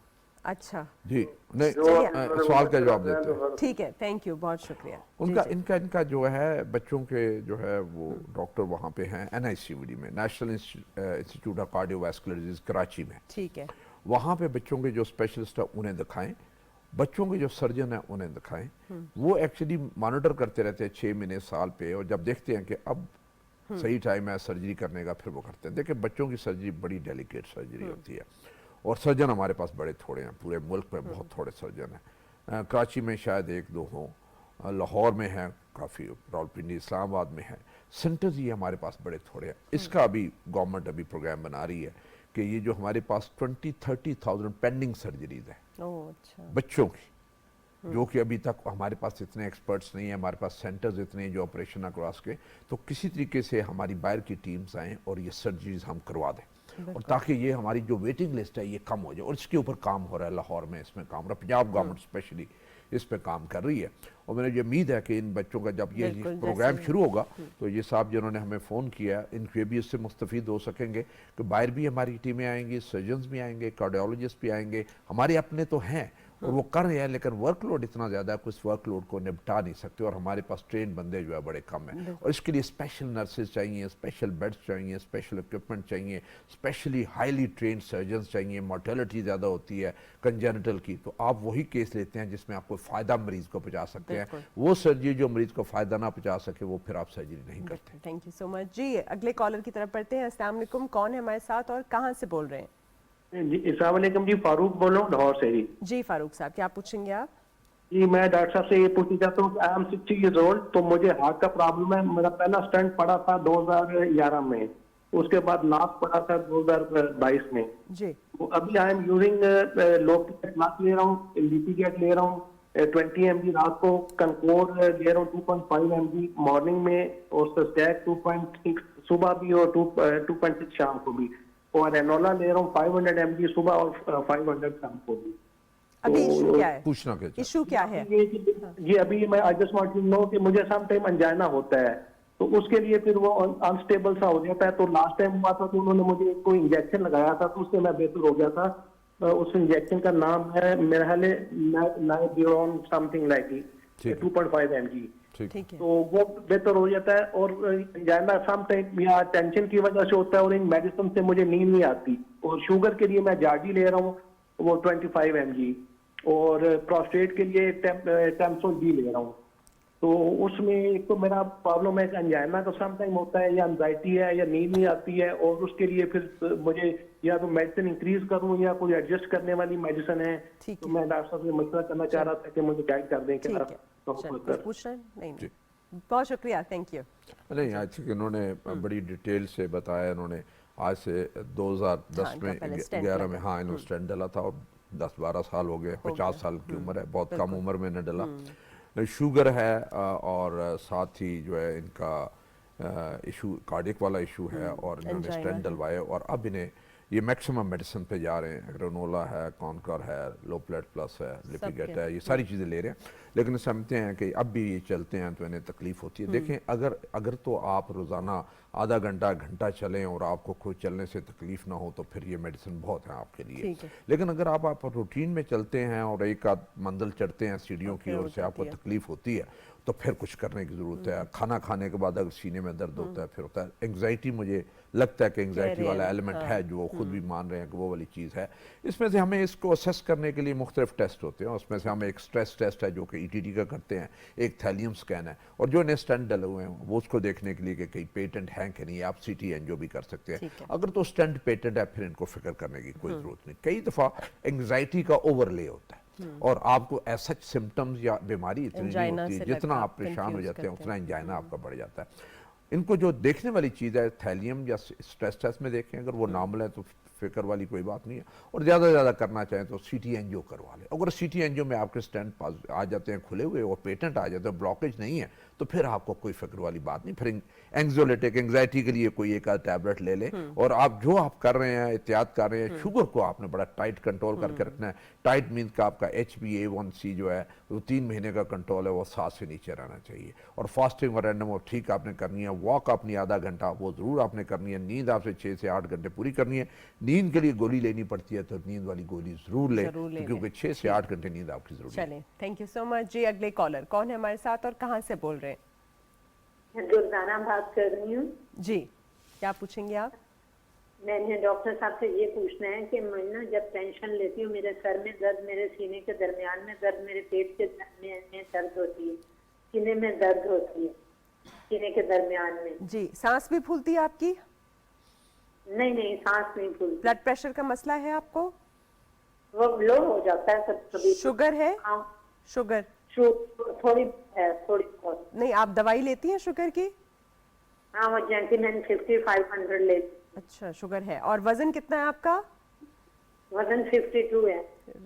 अच्छा जी, नहीं, सवाल का जवाब देते हैं। ठीक है, थैंक यू, बहुत शुक्रिया। उनका इनका जो है बच्चों के जो है वो डॉक्टर वहाँ पे हैं NICVD में, national institute of cardiovascular disease Karachi में। ठीक है। वहाँ पे बच्चों के जो स्पेशलिस्ट है उन्हें दिखाएं, बच्चों के जो सर्जन है उन्हें दिखाएं। वो एक्चुअली मॉनिटर करते रहते हैं 6 महीने साल पे, और जब देखते हैं कि अब सही टाइम है सर्जरी करने का, फिर वो करते हैं। देखिए, बच्चों की सर्जरी बड़ी डेलिकेट सर्जरी होती है और सर्जन हमारे पास बड़े थोड़े हैं, पूरे मुल्क में बहुत थोड़े सर्जन हैं। कराची में शायद 1-2 हों, लाहौर में हैं काफ़ी, रावलपिंडी इस्लामाबाद में है, सेंटर्स ये हमारे पास बड़े थोड़े हैं। इसका अभी गवर्नमेंट अभी प्रोग्राम बना रही है कि ये जो हमारे पास 20-30,000 पेंडिंग सर्जरीज हैं अच्छा। बच्चों की, जो कि अभी तक हमारे पास इतने एक्सपर्ट्स नहीं है, हमारे पास सेंटर्स इतने जो ऑपरेशन ना करवा सके, तो किसी तरीके से हमारी बाहर की टीम्स आएँ और ये सर्जरीज हम करवा दें। और ताकि ये हमारी जो वेटिंग लिस्ट है ये कम हो जाए, और इसके ऊपर काम हो रहा है, लाहौर में इसमें काम हो रहा है, पंजाब गवर्नमेंट स्पेशली इस पे काम कर रही है। और मैंने ये उम्मीद है कि इन बच्चों का जब ये प्रोग्राम शुरू होगा तो ये साहब जिन्होंने हमें फ़ोन किया इनके भी इससे मुस्तफ़ीद हो सकेंगे कि बाहर भी हमारी टीमें आएंगी, सर्जन्स भी आएंगे, कार्डियोलॉजिस्ट भी आएंगे, हमारे अपने तो हैं और वो कर रहे हैं, लेकिन वर्कलोड इतना ज़्यादा है कि उस वर्कलोड को निपटा नहीं सकते, और हमारे पास ट्रेन बंदे जो है बड़े कम हैं, और इसके लिए स्पेशल नर्सेज चाहिए, स्पेशल बेड्स चाहिए, स्पेशल इक्विपमेंट चाहिए, स्पेशली हाईली ट्रेन सर्जन्स चाहिए, मोर्टेलिटी ज़्यादा होती है कंजेनिटल की, तो आप वही केस लेते हैं जिसमें आप कोई फ़ायदा मरीज़ को पहुँचा सकते हैं। वो सर्जरी जो मरीज़ को फ़ायदा ना पहुँचा सके वो फिर आप सर्जरी नहीं करते। थैंक यू सो मच जी। अगले कॉलर की तरफ बढ़ते हैं। अस्सलाम वालेकुम, कौन है हमारे साथ और कहाँ से बोल रहे हैं? जी अस्सलाम वालेकुम जी, फारूक बोल रहा हूँ लाहौर से ही। जी फारूक साहब, क्या पूछेंगे आप? जी मैं डॉक्टर साहब से ये पूछना चाहता हूँ, आई एम 60 ईयर्स ओल्ड, तो मुझे हार्ट का प्रॉब्लम है। मेरा पहला स्टंट पड़ा था 2011 में, उसके बाद लास्ट पड़ा था 2022 में जी। तो अभी I am using local class ले रहा हूँ, लिपिगेट ले रहा हूँ 20 mg रात को, कंकोर ले रहा हूँ 2.5 mg मॉर्निंग में, और स्टैक 2.6 सुबह भी और 2.6 शाम को भी, और एनोला ले रहा हूँ 500 mg सुबह और 500 शाम को भी। अभी इशू क्या है? पूछना क्या इशू क्या है? ये अभी मैं I just want to know कि मुझे सम टाइम अंजाना होता है, तो उसके लिए फिर वो अनस्टेबल सा हो जाता है। तो लास्ट टाइम हुआ था तो उन्होंने मुझे कोई इंजेक्शन लगाया था, तो उससे मैं बेहतर हो गया था। उस इंजेक्शन का नाम है मेरा ख्याल नाइबिरोन समथिंग लाइक 2.5 mg, ठीक है। तो वो बेहतर हो जाता है। और अंजाना सम टाइम या टेंशन की वजह से होता है, और इन मेडिसिन से मुझे नींद नहीं आती। और शुगर के लिए मैं जार्डी ले रहा हूँ वो 25 mg, और प्रोस्टेट के लिए टेम्सोल डी ले रहा हूँ। तो उसमें एक तो मेरा प्रॉब्लम है कि अंजाना का सम टाइम होता है, या एंजाइटी है, या नींद नहीं आती है, और उसके लिए फिर मुझे या तो मेडिसिन इंक्रीज करूं या कोई एडजस्ट करने वाली मेडिसिन है। तो मैं डॉक्टर साहब से मशवरा करना चाह रहा था कि मुझे गाइड कर दें क्या पूछ रहे हैं? नहीं, बहुत शुक्रिया, थैंक यू। नहीं, आज इन्होंने बड़ी डिटेल से बताया। इन्होंने आज से 2010 में 11 में हाँ इन्होंने स्टेंट डाला था, और 10-12 साल हो गए, 50 साल की उम्र है, बहुत कम उम्र में ने डाला। शुगर है और साथ ही जो है इनका इशू कार्डियक वाला इशू है, और इन्होंने स्टेंट डलवाए, और अब इन्हें ये मैक्सिमम मेडिसिन पे जा रहे हैं। ग्रेनोला है, कॉनकर है, लो प्लेट प्लस है, लिपिगेट है, ये सारी चीज़ें ले रहे हैं। लेकिन समझते हैं कि अब भी ये चलते हैं तो इन्हें तकलीफ होती है। देखें, अगर तो आप रोज़ाना आधा घंटा चलें और आपको कोई चलने से तकलीफ ना हो तो फिर ये मेडिसिन बहुत है आपके लिए। लेकिन अगर आप रूटीन में चलते हैं और एक आध मंजिल चढ़ते हैं सीढ़ियों की ओर से आपको तकलीफ होती है तो फिर कुछ करने की ज़रूरत है। खाना खाने के बाद अगर सीने में दर्द होता है, फिर होता है एंग्जाइटी, मुझे लगता है कि एंग्जाइटी वाला एलिमेंट है, जो वो खुद भी मान रहे हैं कि वो वाली चीज़ है। इसमें से हमें इसको असेस करने के लिए मुख्तलिफ टेस्ट होते हैं। उसमें से हमें एक स्ट्रेस टेस्ट है जो कि ETT का करते हैं, एक थैलियम स्कैन है, और जो इन्हें स्टेंट डले हुए हैं वो उसको देखने के लिए कि कहीं पेटेंट हैं कि नहीं। आप CT एंजियो भी कर सकते हैं। अगर तो स्टेंट पेटेंट है फिर इनको फिक्र करने की कोई ज़रूरत नहीं। कई दफ़ा एंग्जाइटी का ओवरले होता है और आपको ऐसा सिम्टम्स या बीमारी इतनी नहीं होती है, जितना आप परेशान हो जाते हैं उतना एंजाइना आपका बढ़ जाता है। इनको जो देखने वाली चीज़ है थैलियम या स्ट्रेस टेस्ट में देखें, अगर वो नॉर्मल है तो फिक्र वाली कोई बात नहीं है, और ज़्यादा से ज़्यादा करना चाहें तो CT एंजियो करवा लें। अगर CT एंजियो में आपके स्टेंट पास आ जाते हैं खुले हुए और पेटेंट आ जाते हैं, ब्लॉकेज नहीं है, तो फिर आपको कोई फिक्र वाली बात नहीं। फिर एंग्जाइटी एंग्जाइटी के लिए कोई एक आध टैबलेट ले लें, और आप जो आप कर रहे हैं एहतियात कर रहे हैं, शुगर को आपने बड़ा टाइट कंट्रोल करके रखना है। टाइट मीन का आपका HbA1c जो है वो 3 महीने का कंट्रोल है, वो 7 से नीचे रहना चाहिए। और फास्टिंग और रैंडम और ठीक आपने करनी है। वॉक अपनी आधा घंटा वो ज़रूर आपने करनी है। नींद आपसे 6 से 8 घंटे पूरी करनी है। नींद के लिए गोली लेनी पड़ती है तो नींद वाली गोली ज़रूर लें, क्योंकि 6 से 8 घंटे नींद आपकी ज़रूरी है। चलें, थैंक यू सो मच जी। अगले कॉलर कौन है हमारे साथ और कहाँ से बोल रहे हैं? दुर्गाना बात कर रही हूँ जी, क्या पूछेंगे आप? मैंने डॉक्टर साहब से ये पूछना है कि मैं ना जब टेंशन लेती हूँ मेरे सर में दर्द, मेरे सीने के दरमियान में दर्द, मेरे पेट के में दर्द होती है, सीने में दर्द होती है, सीने के दरमियान में। जी, सांस भी फूलती है आपकी? नहीं, सांस नहीं फूलती। ब्लड प्रेशर का मसला है आपको? वो लो हो जाता है कभी। शुगर है? शुगर थोड़ी बहुत। नहीं, आप दवाई लेती हैं शुगर की? हाँ, वो जेंटिमैन 5500 लेती। अच्छा, शुगर है। और वजन कितना है आपका? वजन 52 है।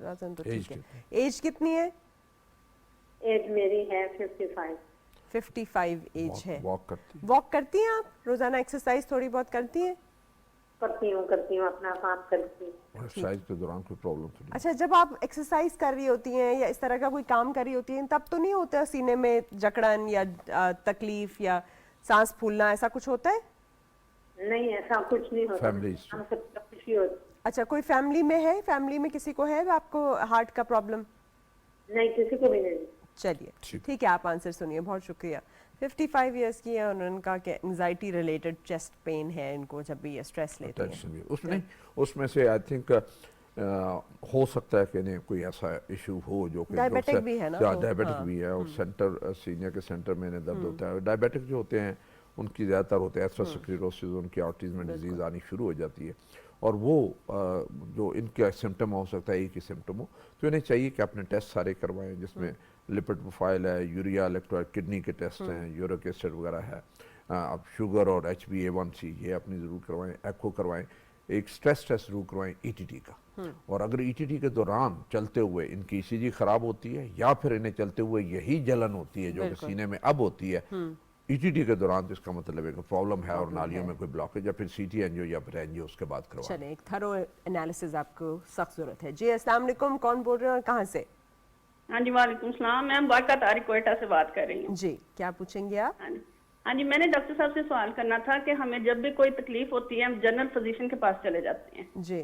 वजन तो ठीक है। एज कितनी है? एज मेरी है 55 एज है। वॉक करती हैं आप? रोजाना एक्सरसाइज थोड़ी बहुत करती हैं? करती हूँ अपना काम करती हूँ। एक्सरसाइज के दौरान कोई प्रॉब्लम तो नहीं? अच्छा, जब आप एक्सरसाइज कर रही होती हैं या इस तरह का कोई काम कर रही होती हैं तब तो नहीं होता सीने में जकड़न या तकलीफ या सांस फूलना, ऐसा कुछ होता है? नहीं, ऐसा कुछ नहीं होता। Family history. हम सब खुशी होती। अच्छा, कोई फैमिली में है, फैमिली में किसी को है आपको हार्ट का प्रॉब्लम? नहीं, किसी को भी नहीं। चलिए ठीक। ठीक है, आप आंसर सुनिए। बहुत शुक्रिया। 55 इयर्स की है, उन्होंने कहा कि एंजाइटी रिलेटेड चेस्ट पेन है इनको जब भी ये स्ट्रेस लेते टेंशन हैं। भी उसमें उसमें से आई थिंक हो सकता है कि नहीं कोई ऐसा इशू हो जो कि डायबिटिक भी है ना, तो डायबिटिक हाँ। भी है और सेंटर सीनियर के सेंटर में इन्हें दर्द होता है। डायबिटिक जो होते हैं उनकी ज़्यादातर होते हैं एथेरोस्क्लेरोसिस, उनकी ऑटिज्म डिजीज़ आनी शुरू हो जाती है और वो जो इनका सिम्टम हो सकता है एक ही सिम्टम हो, तो इन्हें चाहिए कि अपने टेस्ट सारे करवाएं जिसमें लिपिड प्रोफाइल है, यूरिया इलेक्ट्रोलाइट, किडनी के टेस्ट हैं, यूरिक एसिड वगैरह है, अब शुगर और HbA1c ये अपनी ज़रूर करवाएं, एको करवाएं, एक स्ट्रेस टेस्ट जरूर करवाएं ETT का। और अगर ETT के दौरान चलते हुए इनकी ECG खराब होती है या फिर इन्हें चलते हुए यही जलन होती है जो कि सीने में अब होती है ETT के दौरान, तो इसका मतलब है कि प्रॉब्लम है और नालियों में कोई ब्लॉकेज या फिर CT एंजियो या फिर एंजियो उसके बाद करवाएं। चलिए, एक थरो एनालिसिस आपको सख्त जरूरत है। जी अस्सलाम वालेकुम, कौन बोल रहे हैं और कहाँ से? हाँ जी, वालेकुम सलाम। मैं बरकत तारिक कोयटा से बात कर रही हूँ। जी, क्या पूछेंगे आप? हाँ जी, मैंने डॉक्टर साहब से सवाल करना था कि हमें जब भी कोई तकलीफ होती है हम जनरल फिजिशियन के पास चले जाते हैं, जी,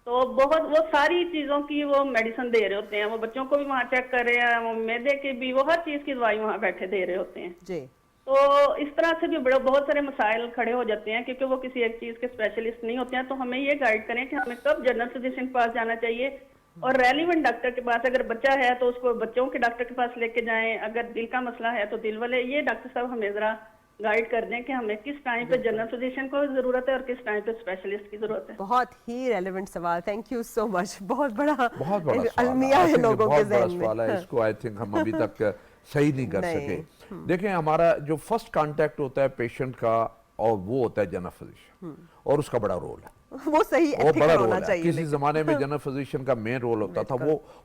तो बहुत वो सारी चीजों की वो मेडिसिन दे रहे होते हैं, वो बच्चों को भी वहाँ चेक कर रहे हैं, वो मैदे की भी, वो हर चीज की दवाई वहाँ बैठे दे रहे होते हैं। जी, तो इस तरह से भी बहुत सारे मसाइल खड़े हो जाते हैं क्योंकि वो किसी एक चीज के स्पेशलिस्ट नहीं होते हैं। तो हमें ये गाइड करें कि हमें कब जनरल फिजिशियन के पास जाना चाहिए और रेलिवेंट डॉक्टर के पास। अगर बच्चा है तो उसको बच्चों के डॉक्टर के पास लेके जाएं, अगर दिल का मसला है तो दिल वाले। ये डॉक्टर साहब हमें जरा गाइड कर दें कि हमें किस टाइम पे जनरल फिजिशियन को जरूरत है और किस टाइम पे स्पेशलिस्ट की जरूरत है। बहुत ही रेलेवेंट सवाल, थैंक यू सो मच। बहुत बड़ा सवाल अलमिया है लोगों के ज़हन में। सवाल है, इसको आई थिंक हम अभी तक सही नहीं कर नहीं। सके। देखें, हमारा जो फर्स्ट कांटेक्ट होता है पेशेंट का और वो होता है जनरल फिजिशियन और उसका बड़ा रोल है, वो सही वो बड़ा एथिकल रोल होना है। चाहिए। किसी जमाने में जनरल फिजिशियन का मेन रोल होता था,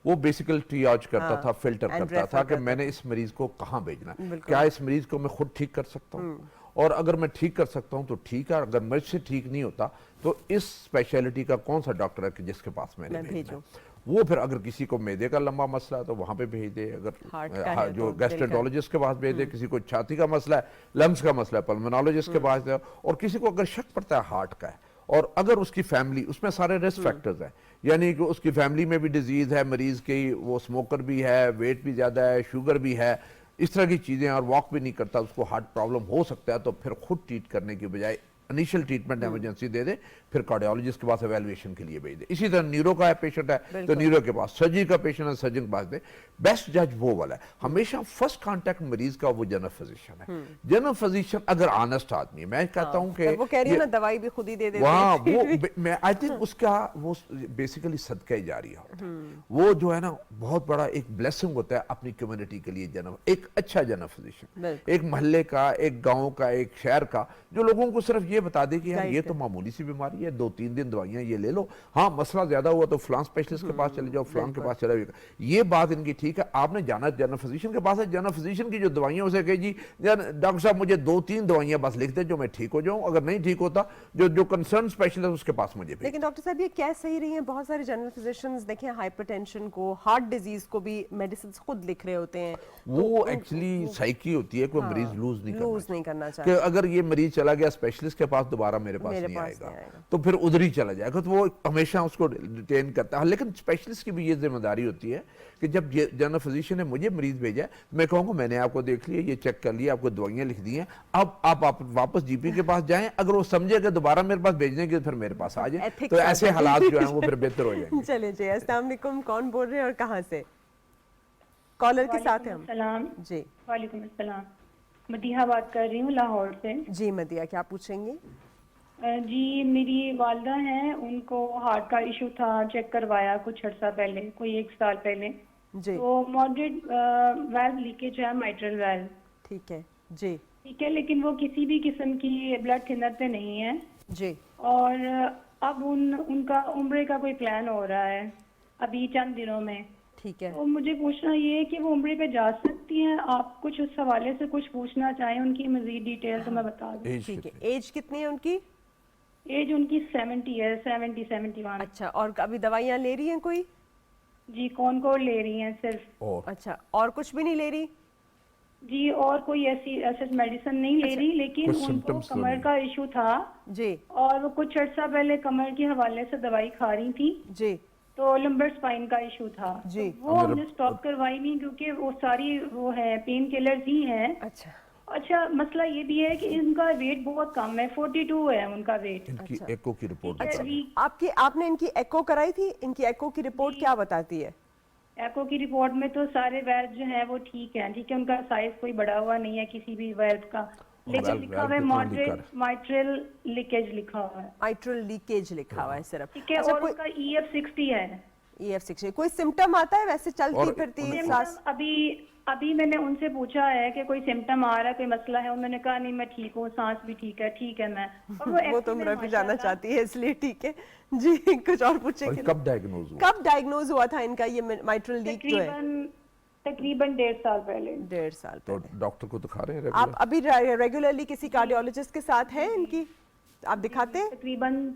वो बेसिकल ट्रियाज करता था, फिल्टर and करता refer था कि करता मैंने इस मरीज को कहाँ भेजना है, बिल्कुल। क्या इस मरीज को मैं खुद ठीक कर सकता हूँ, और अगर मैं ठीक कर सकता हूँ तो ठीक है, अगर मुझसे ठीक नहीं होता तो इस स्पेशलिटी का कौन सा डॉक्टर है कि जिसके पास मैंने भेजना है। वो फिर अगर किसी को मैदे का लंबा मसला है तो वहां पे भेज दे, हार्ट का अगर है जो तो गैस्ट्रोएंटरोलॉजिस्ट के पास भेज दे, किसी को छाती का मसला है, लंग्स का मसला है, पल्मोनोलॉजिस्ट के पास दे, और किसी को अगर शक पड़ता है हार्ट का है और अगर उसकी फैमिली, उसमें सारे रिस्क फैक्टर्स हैं, यानी कि उसकी फैमिली में भी डिजीज है मरीज की, वो स्मोकर भी है, वेट भी ज्यादा है, शुगर भी है, इस तरह की चीजें, और वॉक भी नहीं करता, उसको हार्ट प्रॉब्लम हो सकता है, तो फिर खुद ट्रीट करने की बजाय इनिशियल ट्रीटमेंट इमरजेंसी दे दे, फिर कार्डियोलॉजिस्ट के पास एवेल्युएशन के लिए भेज दे। इसी तरह न्यूरो का पेशेंट है तो न्यूरो के पास, सर्जरी का पेशेंट है सर्जन के पास दे। बेस्ट जज वो वाला है, हमेशा फर्स्ट कांटेक्ट मरीज का वो जनरल फिजिशियन है। जनरल फिजिशियन अगर ऑनेस्ट आदमी है, मैं कहता हूं कि वो कह रही है ना दवाई भी खुद ही दे देते वहाँ हैं। वो मैं आई थिंक उसका वो बेसिकली सदका ही जारी होता है, वो जो है ना बहुत बड़ा एक ब्लेसिंग होता है अपनी कम्युनिटी के लिए। जनरल, एक अच्छा जनरल फिजिशियन एक मोहल्ले का, एक गांव का, एक शहर का, जो लोगों को सिर्फ ये बता दे कि यार ये तो मामूली सी बीमारी है, 2-3 दिन दवाइयां ये ले लो, हाँ मसला ज्यादा हुआ तो फलां स्पेशलिस्ट के पास चले जाओ, फलां के पास चले जाओ। ये बात इनकी ठीक है। आपने जाना जनरल फिजिशियन के पास है, जनरल फिजिशियन की जो दवाइयां उसे कहे जी डॉक्टर साहब मुझे 2-3 दवाइयां बस लिख दे जो मैं ठीक हो जाऊं, अगर नहीं ठीक होता जो कंसर्न स्पेशलिस्ट उसके पास मुझे भेज। लेकिन डॉक्टर साहब ये क्या सही रही है, बहुत सारे जनरल फिजिशियंस देखें हाइपरटेंशन को, हार्ट डिजीज को भी मेडिसिन खुद लिख रहे होते हैं। वो एक्चुअली साइकी होती है, कोई मरीज लूज नहीं करना कि चाहिए। अगर ये मरीज चला गया स्पेशलिस्ट के पास, दोबारा मेरे पास नहीं आएगा, तो फिर उधर ही चला जाएगा, तो वो हमेशा उसको रिटेन करता है। लेकिन स्पेशलिस्ट की भी ये जिम्मेदारी होती है कि जब जनरल फिजिशियन ने मुझे मरीज भेजा है तो मैं कहूँगा मैंने आपको देख लिया, ये चेक कर लिया, आपको दवाइयां लिख दी हैं, अब आप वापस जीपी के पास जाएं, अगर वो समझेगा दोबारा मेरे पास भेजने के फिर मेरे पास आ जाए, तो ऐसे हालात जो हैं वो फिर बेहतर हो जाएंगे। चलिए जी, अस्सलाम वालेकुम, कौन बोल रहे हैं और कहाँ से? कॉलर के साथ हैं हम। सलाम जी, वालेकुम अस्सलाम, मदीहा बात कर रही हूँ लाहौर से। जी मदिया, क्या पूछेंगे? जी, मेरी वालदा हैं, उनको हार्ट का इशू था, चेक करवाया कुछ अर्सा पहले, कोई 1 साल पहले। जी, तो मॉडरेट वाल्व लीकेज है, माइट्रल वाल्व, ठीक है जी, ठीक है, लेकिन वो किसी भी किस्म की ब्लड थिनर पे नहीं है। जी, और अब उनका उम्रे का कोई प्लान हो रहा है अभी चंद दिनों में। ठीक है। तो मुझे पूछना ये है कि वो उम्रे पे जा सकती हैं, आप कुछ उस हवाले से कुछ पूछना चाहें, उनकी मजीद डिटेल तो मैं बता दूं। ठीक है, एज कितनी है उनकी? एज उनकी 70 है, 71। अच्छा, और अभी दवाइयाँ ले रही हैं कोई? जी कौन ले रही हैं सिर्फ। और अच्छा, और कुछ भी नहीं ले रही? जी और कोई ऐसी मेडिसिन नहीं ले रही, लेकिन कुछ उनको symptoms तो कमर नहीं? का इशू था जी और वो कुछ अर्सा पहले कमर के हवाले से दवाई खा रही थी, जी तो लंबर स्पाइन का इशू था। जी। तो वो हमने स्टॉप करवाई नहीं क्योंकि वो सारी वो है पेन किलर्स ही हैं। अच्छा अच्छा, मसला ये भी है कि इनका वेट बहुत कम है, 42 है उनका वेट। इनकी अच्छा। एको की रिपोर्ट अच्छा, बता दें। आपने इनकी एको कराई थी? इनकी एको की रिपोर्ट क्या बताती है? एको की रिपोर्ट में तो सारे वेल्व जो है वो ठीक है, ठीक है, उनका साइज कोई बढ़ा हुआ नहीं है किसी भी वेल्व का, लेकिन valve- लिखा हुआ है valve कितना मॉडरेट लीकर? माइट्रल लीकेज लिखा हुआ है, माइट्रल लीकेज लिखा हुआ है सिर्फ। ठीक है। अच्छा, और कोई उनका EF60 है। EF60 कोई सिम्टम आता है वैसे चलती और फिरती उन्हें- सांस? अभी मैंने उनसे पूछा है कि कोई सिम्टम आ रहा है, कोई मसला है, उन्होंने कहा नहीं मैं ठीक हूँ, सांस भी ठीक है मैं। और वो तो active है उम्र पे जाना माशाल्लाह। चाहती है इसलिए ठीक है जी। कुछ और पूछे और कि कब डायग्नोज हुआ? कब डायग्नोज हुआ था इनका ये माइट्रल लीक जो है? तकरीबन 1.5 साल पहले। 1.5 साल तो पहले। डॉक्टर को दिखा रहे हैं आप रेगुलर? अभी रेगुलरली किसी कार्डियोलॉजिस्ट के साथ हैं इनकी? आप दिखाते हैं?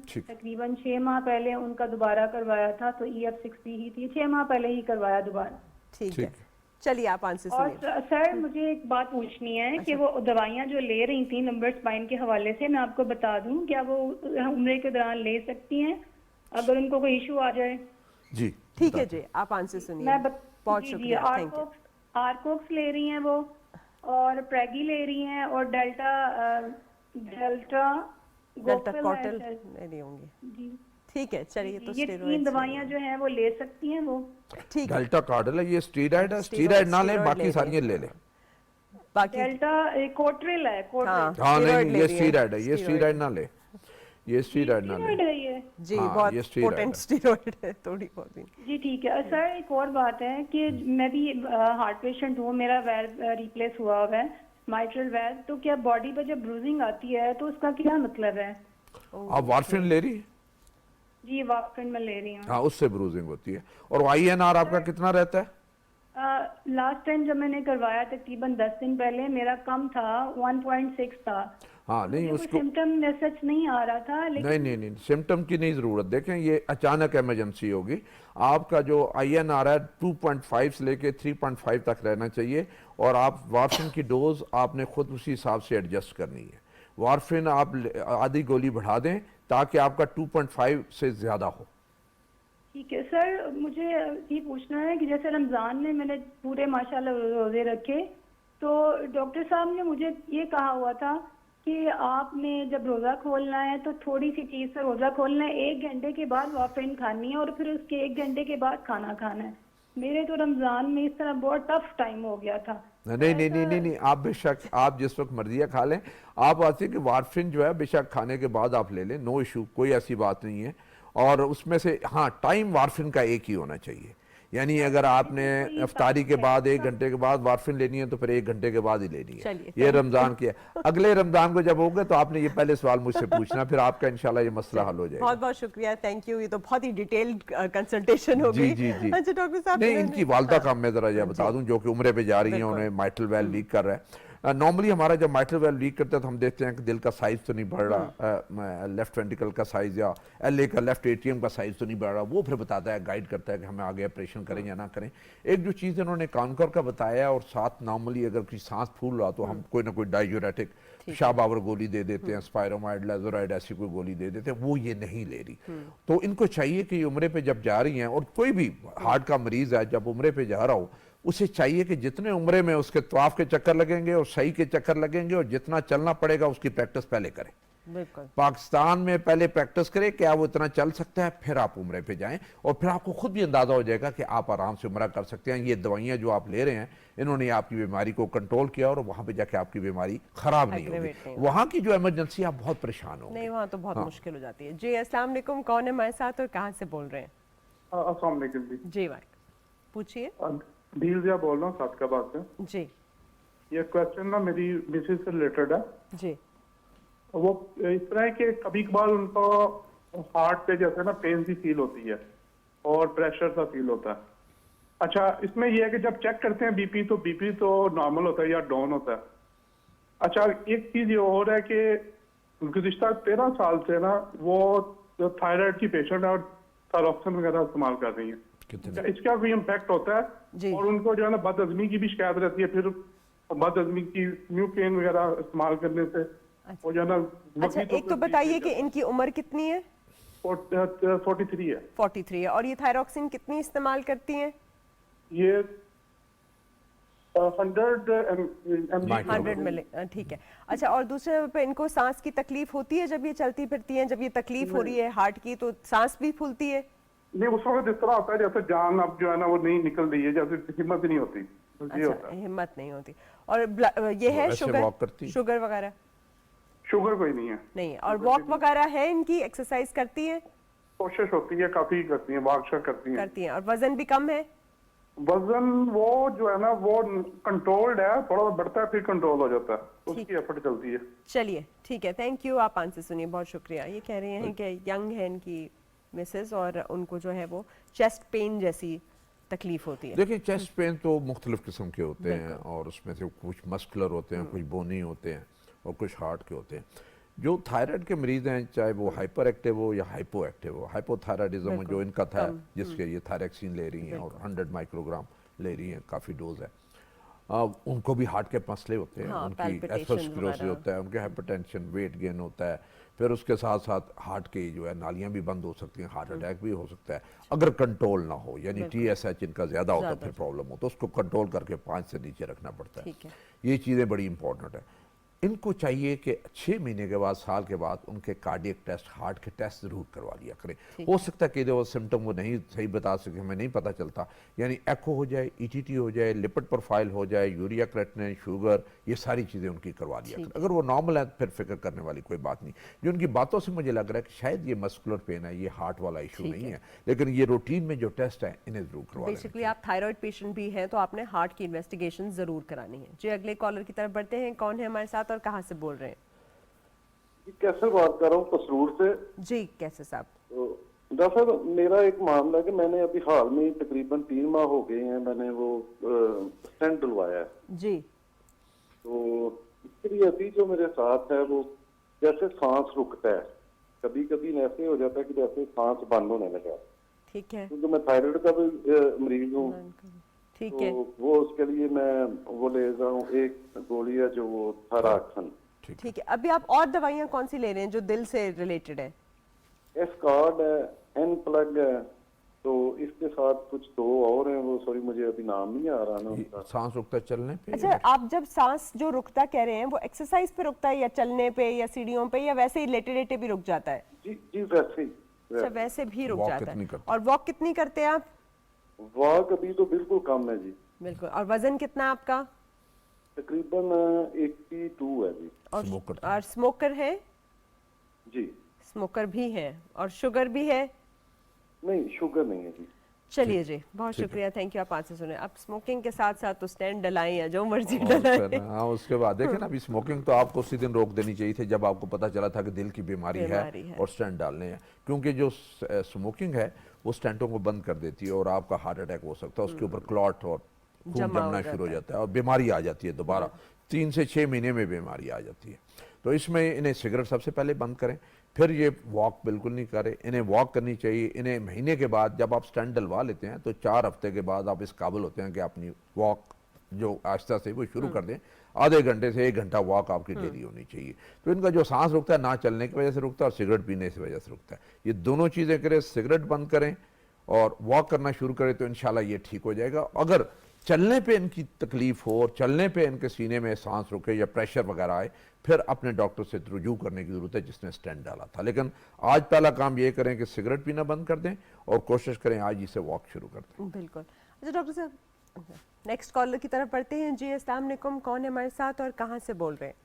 ठीक। तकरीबन 6 माह पहले उनका दोबारा करवाया था, तो EF60 ही थी, 6 माह पहले ही करवाया दोबारा। ठीक है, ठीक। चलिए आप आंसर और सुनिए। सर मुझे एक बात पूछनी है कि वो दवाइयाँ जो ले रही थी लंबर स्पाइन के हवाले से, मैं आपको बता दूं, क्या वो उम्र के दौरान ले सकती हैं अगर उनको कोई इशू आ जाए? जी ठीक है जी, आप आंसर सुनिए। बहुत शुक्रिया, थैंक यू। आर्कोक्स ले रही हैं वो, और प्रेगी ले रही हैं, और डेल्टा डेल्टा गोफिल कॉटल है, नहीं होंगे। जी ठीक है, चलिए तो ये 3 स्टेरॉइड्स दवाइयाँ जो हैं वो ले सकती हैं वो। ठीक है। डेल्टा कार्डिल है, ये स्टीरॉइड है, स्टीरॉइड स्टीरॉइड ना लें, ले बाकी लें। सारी ले लें। बाकी डेल्टा कोट्रिल है, हाँ कोट्रिल हाँ स्टेरॉइड नहीं, ले ये रही हैं। स्टीरॉइड है, ये स्टेरॉइड। स्टीरॉइड ना ले, ये स्टीरॉइड ना स्टीरॉइड ले। है ये। जी हाँ, बहुत ये स्टीरॉइड पोटेंट है। स्टीरॉइड है, थोड़ी बहुत ही। जी ठीक है सर, एक और बात है कि मैं भी हार्ट पेशेंट हूँ, मेरा वेल्व रिप्लेस हुआ हुआ है, माइट्रल वेल्व, तो क्या बॉडी पर जब ब्रूजिंग आती है तो उसका क्या मतलब है? आप वारफिन ले रही हैं? जी वार्फरिन में ले रही हूँ। हाँ, उससे ब्रूजिंग होती है। और INR आपका कितना रहता है? लास्ट टाइम जब मैंने करवाया तकरीबन 10 दिन पहले मेरा कम था, 1.6 था। हाँ नहीं, मुझे उसको सिम्टम सच नहीं आ रहा था, लेकिन नहीं, सिम्टम की नहीं ज़रूरत। देखें, ये अचानक इमरजेंसी होगी। आपका जो INR है 2.5 से लेके 3.5 तक रहना चाहिए, और आप वारफिन की डोज आपने खुद उसी हिसाब से एडजस्ट करनी है। वारफिन आप आधी गोली बढ़ा दें ताकि आपका 2.5 से ज़्यादा हो। ठीक है सर, मुझे ये पूछना है कि जैसे रमज़ान में मैंने पूरे माशाल्लाह रोज़े रखे, तो डॉक्टर साहब ने मुझे ये कहा हुआ था कि आपने जब रोज़ा खोलना है तो थोड़ी सी चीज़ से रोज़ा खोलना है, 1 घंटे के बाद वाफरिन खानी है और फिर उसके 1 घंटे के बाद खाना खाना है। मेरे तो रमज़ान में इस तरह बहुत टफ टाइम हो गया था। नहीं, आप बेशक आप जिस वक्त मर्जिया खा लें। आप आती कि वारफिन जो है बेशक खाने के बाद आप ले लें, नो इशू, कोई ऐसी बात नहीं है। और उसमें से हाँ, टाइम वारफिन का एक ही होना चाहिए, यानी अगर आपने इफ्तारी के बाद 1 घंटे के बाद वारफिन लेनी है तो फिर 1 घंटे के बाद ही लेनी है। ये रमजान की है। अगले रमजान को जब होगा तो आपने ये पहले सवाल मुझसे पूछना, फिर आपका इंशाल्लाह ये मसला हल हो जाएगा। बहुत बहुत शुक्रिया, थैंक यू। ये तो बहुत ही डिटेल्ड कंसल्टेशन हो गई। जी। अच्छा डॉक्टर साहब, नहीं, इनकी वालदा का मैं जरा यह बता दूं, जो कि उम्रे पे जा रही हैं, उन्हें माइट्रल वेल लीक कर रहा है। नॉर्मली हमारा जब माइट्रल वेल लीक करता है तो हम देखते हैं कि दिल का साइज तो नहीं बढ़ रहा, लेफ्ट वेंट्रिकल का साइज या LA का लेफ्ट एट्रियम का साइज तो नहीं बढ़ रहा। वो फिर बताता है, गाइड करता है कि हमें आगे ऑपरेशन करें या ना करें। एक जो चीज़ इन्होंने कॉन्कर का बताया, और साथ नॉर्मली अगर किसी सांस फूल रहा तो हम कोई ना कोई डाययूरेटिक शाबावर गोली दे देते हैं, स्पायरोमाइड, लेजोराइड, ऐसी कोई गोली दे देते हैं, वो ये नहीं ले रही। तो इनको चाहिए कि उम्रे पे जब जा रही हैं, और कोई भी हार्ट का मरीज है जब उम्रे पे जा रहा हो, उसे चाहिए कि जितने उम्रे में उसके तवाफ के चक्कर लगेंगे और सही के चक्कर लगेंगे, और जितना चलना पड़ेगा उसकी प्रैक्टिस पहले करें। बिल्कुल। पाकिस्तान में पहले प्रैक्टिस करें, क्या वो इतना चल सकता है, फिर आप उम्रे पे जाएं, और फिर आपको खुद भी अंदाजा हो जाएगा कि आप आराम से उम्रा कर सकते हैं। ये दवाइयां जो आप ले रहे हैं, इन्होंने आपकी बीमारी को कंट्रोल किया, और वहां पे जाके आपकी बीमारी खराब नहीं होगी। वहां की जो इमरजेंसी, आप बहुत परेशान हो नहीं, वहाँ तो बहुत मुश्किल हो जाती है। जी अस्सलाम वालेकुम, कौन है हमारे साथ और कहाँ से बोल रहे हैं? अस्सलाम वालेकुम जी वालेकुम, पूछिए। भीलजिया बोल रहा हूँ सादकाबाद से। जी। ये क्वेश्चन ना मेरी मिसेज से रिलेटेड है। जी। वो इस तरह है कि कभी कभार उनको हार्ट पे जैसे ना पेन सी फील होती है और प्रेशर सा फील होता है। अच्छा, इसमें यह है कि जब चेक करते हैं बीपी तो नॉर्मल होता है या डाउन होता है। अच्छा, एक चीज ये और है कि गुज़िश्ता 13 साल से ना वो थायराइड की पेशेंट है और थायरोक्सिन वगैरह इस्तेमाल कर रही है। कितने इसका भी इम्पैक्ट होता जी। है और उनको जो है ना बदहजमी की भी शिकायत रहती है, फिर बदहजमी की न्यू पेन वगैरह इस्तेमाल करने से वो जो है ना। अच्छा, एक तो बताइए कि इनकी उम्र कितनी है? 43 है। 43 है। और ये थायरोक्सिन कितनी इस्तेमाल करती हैं? ये 100 100 मिली, ठीक है। अच्छा, और दूसरे पे इनको सांस की तकलीफ होती है जब ये चलती फिरती हैं? जब ये तकलीफ हो रही है हार्ट की तो सांस भी फूलती है? नहीं, उस वक्त इस तरह होता है जैसे जान अब जो है ना वो नहीं निकल रही है, जैसे हिम्मत ही नहीं होती। ये होता अच्छा, है। हिम्मत नहीं होती। और ये है ऐसे शुगर, walk करती? शुगर वगैरह शुगर कोई नहीं है। नहीं है। और वॉक वगैरह है इनकी? एक्सरसाइज करती है? कोशिश होती है, काफी करती है, वार्क करती है। करती हैं। और वजन भी कम है? वजन वो जो है ना वो कंट्रोल्ड है, थोड़ा बढ़ता है फिर कंट्रोल हो जाता है, उसकी एफर्ट चलती है। चलिए ठीक है, थैंक यू। आप आंसर सुनिए, बहुत शुक्रिया। ये कह रहे हैं कि यंग है इनकी मिसेस और उनको जो है वो चेस्ट पेन जैसी तकलीफ होती है। देखिए, चेस्ट पेन तो मुख्तलिफ किस्म के होते हैं और उसमें से कुछ मस्कुलर होते हैं, कुछ बोनी होते हैं और कुछ हार्ट के होते हैं। जो थायराइड के मरीज हैं, चाहे वो हाइपर एक्टिव हो या हाइपो एक्टिव हो, हाइपोथायराइडिज्म जो इनका था जिसके ये थायरैक्सिन ले रही हैं और 100 माइक्रोग्राम ले रही हैं, काफ़ी डोज है, उनको भी हार्ट के मसले होते हैं। हाँ, उनकी palpitations एथेरोस्क्लेरोसिस वगैरह। होता है, उनके हाइपरटेंशन, वेट गेन होता है, फिर उसके साथ साथ हार्ट की जो है नालियां भी बंद हो सकती हैं, हार्ट अटैक भी हो सकता है अगर कंट्रोल ना हो, यानी TSH इनका ज़्यादा होता है, फिर प्रॉब्लम हो तो उसको कंट्रोल करके 5 से नीचे रखना पड़ता है। ठीक है। ये चीज़ें बड़ी इंपॉर्टेंट है। इनको चाहिए कि 6 महीने के बाद, साल के बाद उनके कार्डियक टेस्ट, हार्ट के टेस्ट ज़रूर करवा लिया करें। हो सकता है कि वो सिम्टम वो नहीं सही बता सके, हमें नहीं पता चलता, यानी एको हो जाए, ETT हो जाए, लिपिड प्रोफाइल हो जाए, यूरिया क्रेटिनिन, शुगर, ये सारी चीज़ें उनकी करवा लिया करें। अगर वो नॉर्मल है फिर फिक्र करने वाली कोई बात नहीं। जो उनकी बातों से मुझे लग रहा है कि शायद ये मस्कुलर पेन है, ये हार्ट वाला इशू नहीं है, लेकिन ये रूटीन में जो टेस्ट है इन्हें ज़रूर करवा लेना बेसिकली आप थायराइड पेशेंट भी हैं तो आपने हार्ट की इन्वेस्टिगेशन जरूर करानी है। जी, अगले कॉलर की तरफ बढ़ते हैं। कौन है हमारे साथ और कहाँ से बोल रहे हैं? कैसे बात कर रहा हूँ, कसूर से। जी, कैसे साहब? तो डॉक्टर साहब, मेरा एक मामला है कि मैंने अभी हाल में तकरीबन 3 माह हो गए हैं, मैंने वो स्टेंट डलवाया है जी। तो इसके लिए अभी जो मेरे साथ है वो जैसे सांस रुकता है, कभी कभी ऐसे हो जाता है कि जैसे सांस बंद होने लगा। ठीक है। क्योंकि मैं थायराइड का भी मरीज हूँ, ठीक तो है। वो उसके लिए मैं वो ले रहा हूँ, एक गोली है जो वो थायरॉक्सिन। ठीक है। अभी आप और दवाइयाँ कौन सी ले रहे हैं जो दिल से रिलेटेड है? एस्कॉर्ड है, एन प्लग है, तो इसके साथ कुछ 2 और हैं, वो सॉरी मुझे अभी नाम नहीं आ रहा ना उनका। सांस रुकता है चलने पे? अच्छा, आप जब सांस जो रुकता कह रहे हैं वो एक्सरसाइज पे रुकता है या चलने पे या सीढ़ियों पे या वैसे ही लेटे लेटे भी रुक जाता है? जी वैसे ही। अच्छा, वैसे भी रुक Walk जाता कितनी है। करते और वॉक कितनी करते हैं आप? वॉक अभी तो बिल्कुल कम है जी, बिल्कुल। और वजन कितना है आपका? तकरीबन 82 है जी। और स्मोकर है? जी। स्मोकर भी है। और शुगर भी है? नहीं, शुगर नहीं है जी। चलिए जी, बहुत शुक्रिया, थैंक यू। आप आंसर सुने। आप स्मोकिंग के साथ साथ तो स्टैंड डलाएं या जो मर्जी डलाएं। हाँ, उसके बाद देखें ना, अभी स्मोकिंग तो आपको उसी दिन रोक देनी चाहिए थी जब आपको पता चला था कि दिल की बीमारी है और स्टेंट डालने हैं, क्योंकि जो स्मोकिंग है वो स्टेंटों को बंद कर देती है और आपका हार्ट अटैक हो सकता है, उसके ऊपर क्लॉट और खून जमना शुरू हो जाता है और बीमारी आ जाती है दोबारा। 3 से 6 महीने में बीमारी आ जाती है। तो इसमें इन्हें सिगरेट सबसे पहले बंद करें, फिर ये वॉक बिल्कुल नहीं करें। इन्हें वॉक करनी चाहिए। इन्हें महीने के बाद जब आप स्टंट डलवा लेते हैं तो 4 हफ्ते के बाद आप इस काबिल होते हैं कि अपनी वॉक जो आहिस्ता से वो शुरू कर दें। आधे घंटे से 1 घंटा वॉक आपकी डेली होनी चाहिए। तो इनका जो सांस रुकता है ना चलने की वजह से रुकता है और सिगरेट पीने की वजह से रुकता है। ये दोनों चीज़ें करें, सिगरेट बंद करें और वॉक करना शुरू करें तो इंशाल्लाह ये ठीक हो जाएगा। अगर चलने पे इनकी तकलीफ हो और चलने पे इनके सीने में सांस रुके या प्रेशर वगैरह आए, फिर अपने डॉक्टर से रुजू करने की ज़रूरत है जिसने स्टेंट डाला था। लेकिन आज पहला काम ये करें कि सिगरेट पीना बंद कर दें और कोशिश करें आज ही से वॉक शुरू कर दें। बिल्कुल। अच्छा डॉक्टर साहब, नेक्स्ट कॉलर की तरफ बढ़ते हैं। जी, अस्सलाम वालेकुम। कौन है हमारे साथ और कहाँ से बोल रहे हैं?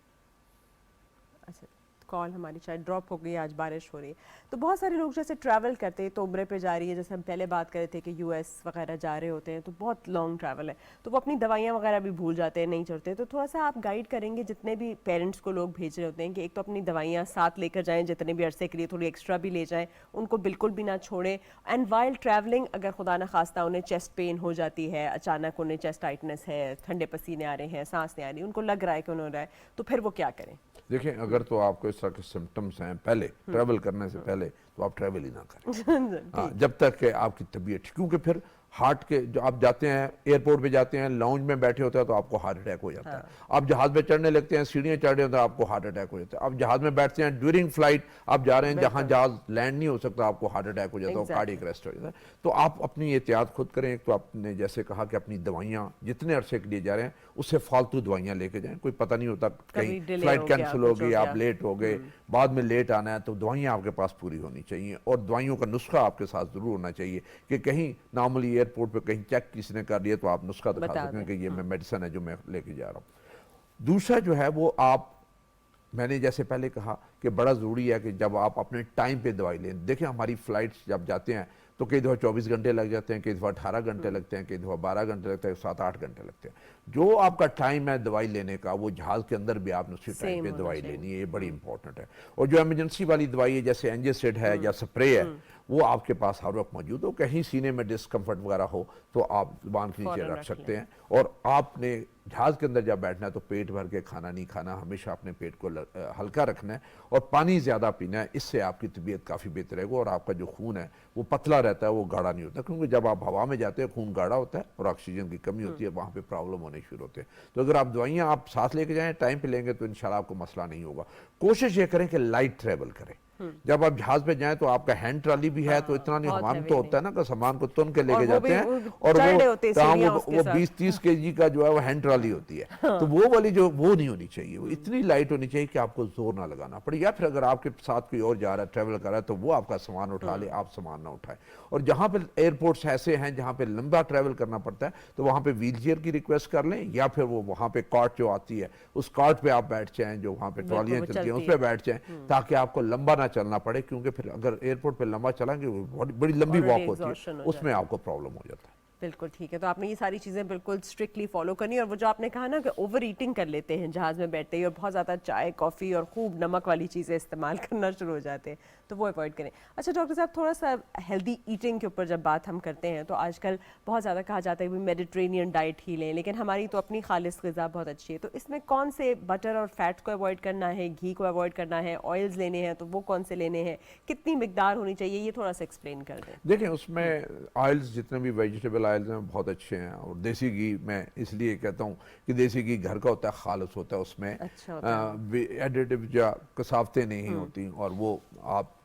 अच्छा, कॉल हमारी शायद ड्रॉप हो गई, आज बारिश हो रही है। तो बहुत सारे लोग जैसे ट्रैवल करते हैं तो उम्रे पे जा रही है, जैसे हम पहले बात कर रहे थे कि US वगैरह जा रहे होते हैं तो बहुत लॉन्ग ट्रैवल है, तो वो अपनी दवाइयाँ वगैरह भी भूल जाते हैं, नहीं चढ़ते। तो थोड़ा सा आप गाइड करेंगे जितने भी पेरेंट्स को लोग भेज रहे होते हैं कि एक तो अपनी दवाइयाँ साथ लेकर जाएँ, जितने भी अरसे के लिए थोड़ी एक्स्ट्रा भी ले जाएँ, उनको बिल्कुल भी ना छोड़ें। एंड वाइल ट्रैवलिंग अगर खुदा न खास्ता उन्हें चेस्ट पेन हो जाती है, अचानक उन्हें चेस्ट टाइटनेस है, ठंडे पसीने आ रहे हैं, सांस नहीं आ रही, उनको लग रहा है कि उन्होंने रहा है, तो फिर वो क्या करें? देखें, अगर तो आपको इस तरह के सिम्टम्स हैं पहले ट्रैवल करने से पहले, तो आप ट्रैवल ही ना करें। हाँ, जब तक कि आपकी तबीयत, क्योंकि फिर हार्ट के जो आप जाते हैं एयरपोर्ट पे जाते हैं, लाउंज में बैठे होते हैं तो आपको हार्ट अटैक हो जाता है। आप जहाज में चढ़ने लगते हैं, सीढ़ियाँ चढ़ रहे होते हैं, आपको हार्ट अटैक हो जाता है। आप जहाज में बैठते हैं, ड्यूरिंग फ्लाइट आप जा रहे हैं जहाँ जहाज लैंड नहीं हो सकता, आपको हार्ट अटैक हो जाता है, कार्डियक अरेस्ट हो जाता है। तो आप अपनी एहतियात खुद करें। एक तो आपने जैसे कहा कि अपनी दवाइयाँ जितने अरसे के लिए जा रहे हैं उससे फालतू दवाइयाँ लेके जाएं, कोई पता नहीं होता कहीं फ्लाइट कैंसिल हो गई, आप लेट हो गए, बाद में लेट आना है, तो दवाइयाँ आपके पास पूरी होनी चाहिए। और दवाइयों का नुस्खा आपके साथ जरूर होना चाहिए कि कहीं नॉर्मली एयरपोर्ट पे कहीं चेक किसी ने कर लिया तो आप नुस्खा दिखा सकें कि ये मैं मेडिसिन है जो मैं लेके जा रहा हूँ। दूसरा जो है वो आप, मैंने जैसे पहले कहा कि बड़ा ज़रूरी है कि जब आप अपने टाइम पे दवाई लें। देखिए हमारी फ़्लाइट्स जब जाते हैं तो कई दफ़ा 24 घंटे लग जाते हैं, कई दफ़ा 18 घंटे लगते हैं, कई दफ़ा 12 घंटे लगते हैं, 7-8 घंटे लगते हैं। जो आपका टाइम है दवाई लेने का, वो जहाज़ के अंदर भी आपने उसी टाइम पे दवाई लेनी है, ये बड़ी इंपॉर्टेंट है। और जो एमरजेंसी वाली दवाई है जैसे एंजासिड है या स्प्रे है, वो आपके पास हर वक्त मौजूद हो। कहीं सीने में डिस्कम्फर्ट वगैरह हो तो आप जुबान के नीचे रख सकते हैं। और आपने जहाज़ के अंदर जब बैठना है तो पेट भर के खाना नहीं खाना, हमेशा अपने पेट को हल्का रखना है और पानी ज़्यादा पीना है। इससे आपकी तबीयत काफ़ी बेहतर रहेगी और आपका जो खून है वो पतला रहता है, वो गाढ़ा नहीं होता। क्योंकि जब आप हवा में जाते हैं खून गाढ़ा होता है और ऑक्सीजन की कमी होती है, वहाँ पे प्रॉब्लम होने शुरू होते हैं। तो अगर आप दवाइयाँ आप साथ लेके जाएँ, टाइम पे लेंगे तो इंशाल्लाह आपको मसला नहीं होगा। कोशिश ये करें कि लाइट ट्रैवल करें। जब आप जहाज पे जाएं तो आपका हैंड ट्रॉली भी है, तो इतना नहीं, हमारे तो होता है ना कि सामान को तुन के लेके जाते हैं और वो 20-30 kg का जो है वो हैंड ट्रॉली होती है। तो वो वाली जो वो नहीं होनी चाहिए, वो इतनी लाइट होनी चाहिए कि आपको जोर ना लगाना पड़े। या फिर अगर आपके साथ कोई और जा रहा है, ट्रैवल कर रहा है, तो वो आपका सामान उठा ले, आप सामान ना उठाए। और जहाँ पे एयरपोर्ट्स ऐसे हैं जहाँ पे लंबा ट्रैवल करना पड़ता है, तो वहाँ पे व्हील चेयर की रिक्वेस्ट कर लें, या फिर वो वहाँ पे कार्ट जो आती है उस कार्ट पे आप बैठ जाएं, जो वहाँ पे ट्रॉलियाँ चलती हैं उस पर बैठ जाएं, ताकि आपको लंबा ना चलना पड़े। क्योंकि फिर अगर एयरपोर्ट पे लंबा चलेंगे, बड़ी लंबी वॉक होती है, उसमें आपको प्रॉब्लम हो जाता है। बिल्कुल ठीक है। तो आपने ये सारी चीज़ें बिल्कुल स्ट्रिक्टली फॉलो करनी। और वो जो आपने कहा ना कि ओवर ईटिंग कर लेते हैं जहाज़ में बैठते ही और बहुत ज़्यादा चाय कॉफ़ी और खूब नमक वाली चीज़ें इस्तेमाल करना शुरू हो जाते हैं, तो वो अवॉइड करें। अच्छा डॉक्टर साहब, थोड़ा सा हेल्दी ईटिंग के ऊपर जब बात हम करते हैं तो आजकल बहुत ज़्यादा कहा जाता है कि मेडिटेरेनियन डाइट ही लें, लेकिन हमारी तो अपनी खालिस ग़िज़ा बहुत अच्छी है। तो इसमें कौन से बटर और फैट को अवॉइड करना है, घी को अवॉइड करना है, ऑयल्स लेने हैं तो वो कौन से लेने हैं, कितनी मिकदार होनी चाहिए, ये थोड़ा सा एक्सप्लेन कर दें। देखिए उसमें ऑयल्स जितने भी वेजिटेबल ऑयल्स हैं बहुत अच्छे हैं। और देसी घी मैं इसलिए कहता हूँ कि देसी घी घर का होता है, खालिस होता है, उसमें एडिटिव या कसावतें नहीं होती और वो आप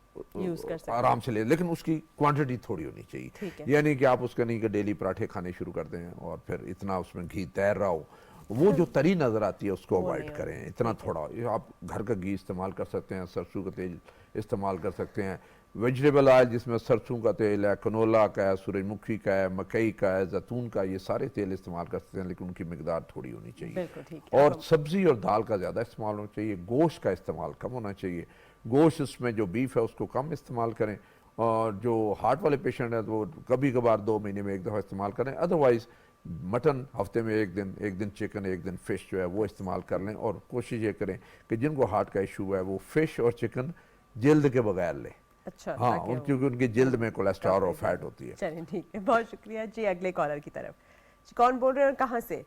आराम से ले, लेकिन उसकी क्वांटिटी थोड़ी होनी चाहिए। यानी कि आप उसका नहीं कि डेली पराठे खाने शुरू कर दें और फिर इतना उसमें घी तैर रहा हो, वो जो तरी नज़र आती है उसको अवॉइड करें। इतना थोड़ा आप घर का घी इस्तेमाल कर सकते हैं, सरसों का तेल इस्तेमाल कर सकते हैं, वेजिटेबल ऑयल जिसमें सरसों का तेल है, कनोला का है, सूरजमुखी का है, मकई का है, जैतून का, ये सारे तेल इस्तेमाल कर सकते हैं, लेकिन उनकी मिकदार थोड़ी होनी चाहिए। और सब्ज़ी और दाल का ज़्यादा इस्तेमाल होना चाहिए, गोश्त का इस्तेमाल कम होना चाहिए। गोश्त उसमें जो बीफ है उसको कम इस्तेमाल करें। और जो हार्ट वाले पेशेंट हैं तो वो कभी कभार 2 महीने में एक दफ़ा इस्तेमाल करें। अदरवाइज़ मटन हफ्ते में एक दिन चिकन, एक दिन फ़िश जो है वो इस्तेमाल कर लें। और कोशिश ये करें कि जिनको हार्ट का इशू है वो फ़िश और चिकन जिल्द के बगैर लें। अच्छा, हाँ, क्योंकि उनकी जिल्द में कोलेस्ट्रॉल और फैट होती है। चलिए ठीक है, बहुत शुक्रिया जी। अगले कॉलर की तरफ जी, कौन बोल रहे हैं और कहाँ से?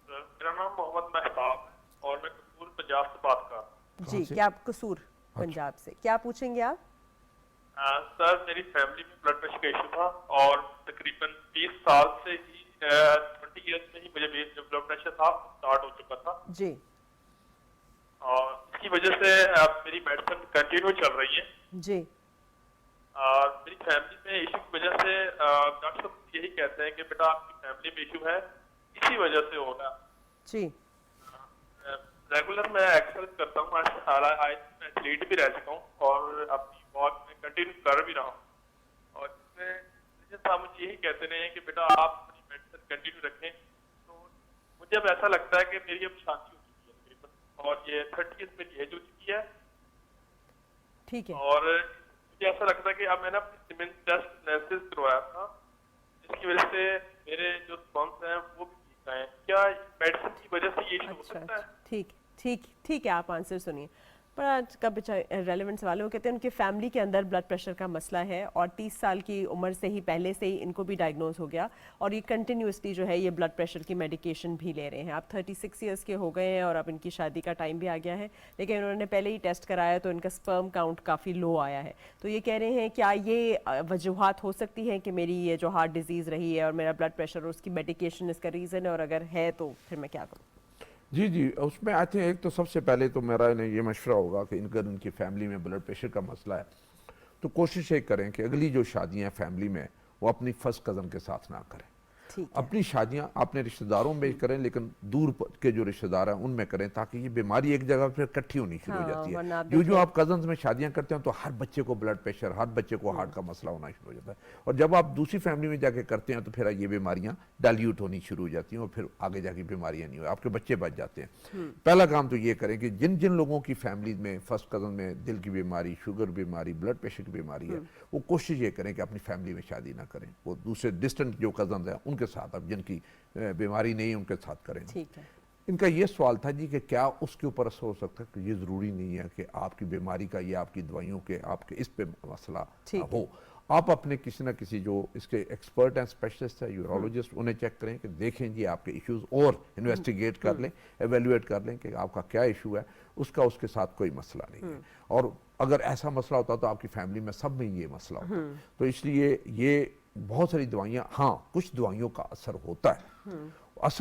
मेरा नाम मोहम्मद महताब है और मैं कसूर पंजाब से बात कर रहा हूँ। जी, क्या आप कसूर पंजाब से, क्या पूछेंगे आप? सर मेरी फैमिली में ब्लड प्रेशर का इशू था और तकरीबन 20 साल से ही 20 ईयर्स में ही मुझे ब्लड प्रेशर था स्टार्ट हो चुका था जी। और इसकी वजह से मेरी मेडिसिन कंटिन्यू चल रही है जी। मेरी फैमिली में इशू की वजह से डॉक्टर साहब यही कहते हैं कि बेटा आपकी फैमिली में इशू है, इसी वजह से होगा जी। रेगुलर मैं एक्सरसाइज करता हूँ, मैं एथलीट भी रह चुका हूँ और अपनी वॉक में कंटिन्यू कर भी रहा हूँ। और इसमें साहब मुझे यही कहते रहे हैं कि बेटा आप अपनी मेडिसिन कंटिन्यू रखें। तो मुझे अब ऐसा लगता है कि मेरी अब शादी हो चुकी है तकरीबन और ये 30 ईयर्स मेरी एज हो चुकी है। ठीक है। और मुझे ऐसा लगता है कि अब मैंने अपनी सीमेंट टेस्ट एनालिसिस करवाया था, जिसकी वजह से मेरे जो स्पॉन्स हैं वो भी ठीक आए। क्या मेडिसिन की वजह से ये इशू हो सकता है? ठीक है, आप आंसर सुनिए। बड़ा आज का रेलेवेंट सवाल है। वो कहते हैं उनके फैमिली के अंदर ब्लड प्रेशर का मसला है और 30 साल की उम्र से ही पहले से ही इनको भी डायग्नोज हो गया और ये कंटिन्यूसली जो है ये ब्लड प्रेशर की मेडिकेशन भी ले रहे हैं। आप 36 ईयर्स के हो गए हैं और अब इनकी शादी का टाइम भी आ गया है, लेकिन उन्होंने पहले ही टेस्ट कराया तो इनका स्पर्म काउंट काफ़ी लो आया है। तो ये कह रहे हैं क्या ये वजूहात हो सकती हैं कि मेरी ये जो हार्ट डिजीज़ रही है और मेरा ब्लड प्रेशर और उसकी मेडिकेशन इसका रीज़न है, और अगर है तो फिर मैं क्या करूँ? जी, उसमें आई थिंक एक तो सबसे पहले तो मेरा ये मशवरा होगा कि अगर इनकी फैमिली में ब्लड प्रेशर का मसला है तो कोशिश ये करें कि अगली जो शादियां फैमिली में वो अपनी फर्स्ट कज़न के साथ ना करें। अपनी शादियां अपने रिश्तेदारों में करें, लेकिन दूर के जो रिश्तेदार हैं उनमें करें, ताकि ये बीमारी एक जगह फिर इकट्ठी होनी शुरू हो जाती है। जो आप कजन्स में शादियां करते हैं तो हर बच्चे को ब्लड प्रेशर, हर बच्चे को हार्ट का मसला होना शुरू हो जाता है, और जब आप दूसरी फैमिली में जाके करते हैं तो फिर ये बीमारियां डाइल्यूट होनी शुरू हो जाती हैं और फिर आगे जाके बीमारियां नहीं हो, आपके बच्चे बच जाते हैं। पहला काम तो ये करें कि जिन जिन लोगों की फैमिली में फर्स्ट कजन में दिल की बीमारी, शुगर बीमारी, ब्लड प्रेशर की बीमारी है, वो कोशिश ये करें कि अपनी फैमिली में शादी ना करें, वो दूसरे डिस्टेंट जो कजन हैं उनके साथ, अब जिनकी बीमारी नहीं है उनके साथ करें। ठीक है। इनका ये सवाल था जी कि क्या उसके ऊपर असर हो सकता है, कि ये ज़रूरी नहीं है कि आपकी बीमारी का या आपकी दवाइयों के आपके इस पे मसला हो। आप अपने किसी ना किसी जो इसके एक्सपर्ट हैं, स्पेशलिस्ट है, यूरोलॉजिस्ट, उन्हें चेक करें कि देखें जी आपके इश्यूज और इन्वेस्टिगेट कर लें, एवेल्युएट कर लें कि आपका क्या इशू है, उसके साथ कोई मसला नहीं है। और अगर ऐसा मसला होता तो आपकी फैमिली में सब में ये मसला होता, तो इसलिए ये बहुत सारी दवाइयाँ, हाँ कुछ दवाइयों का असर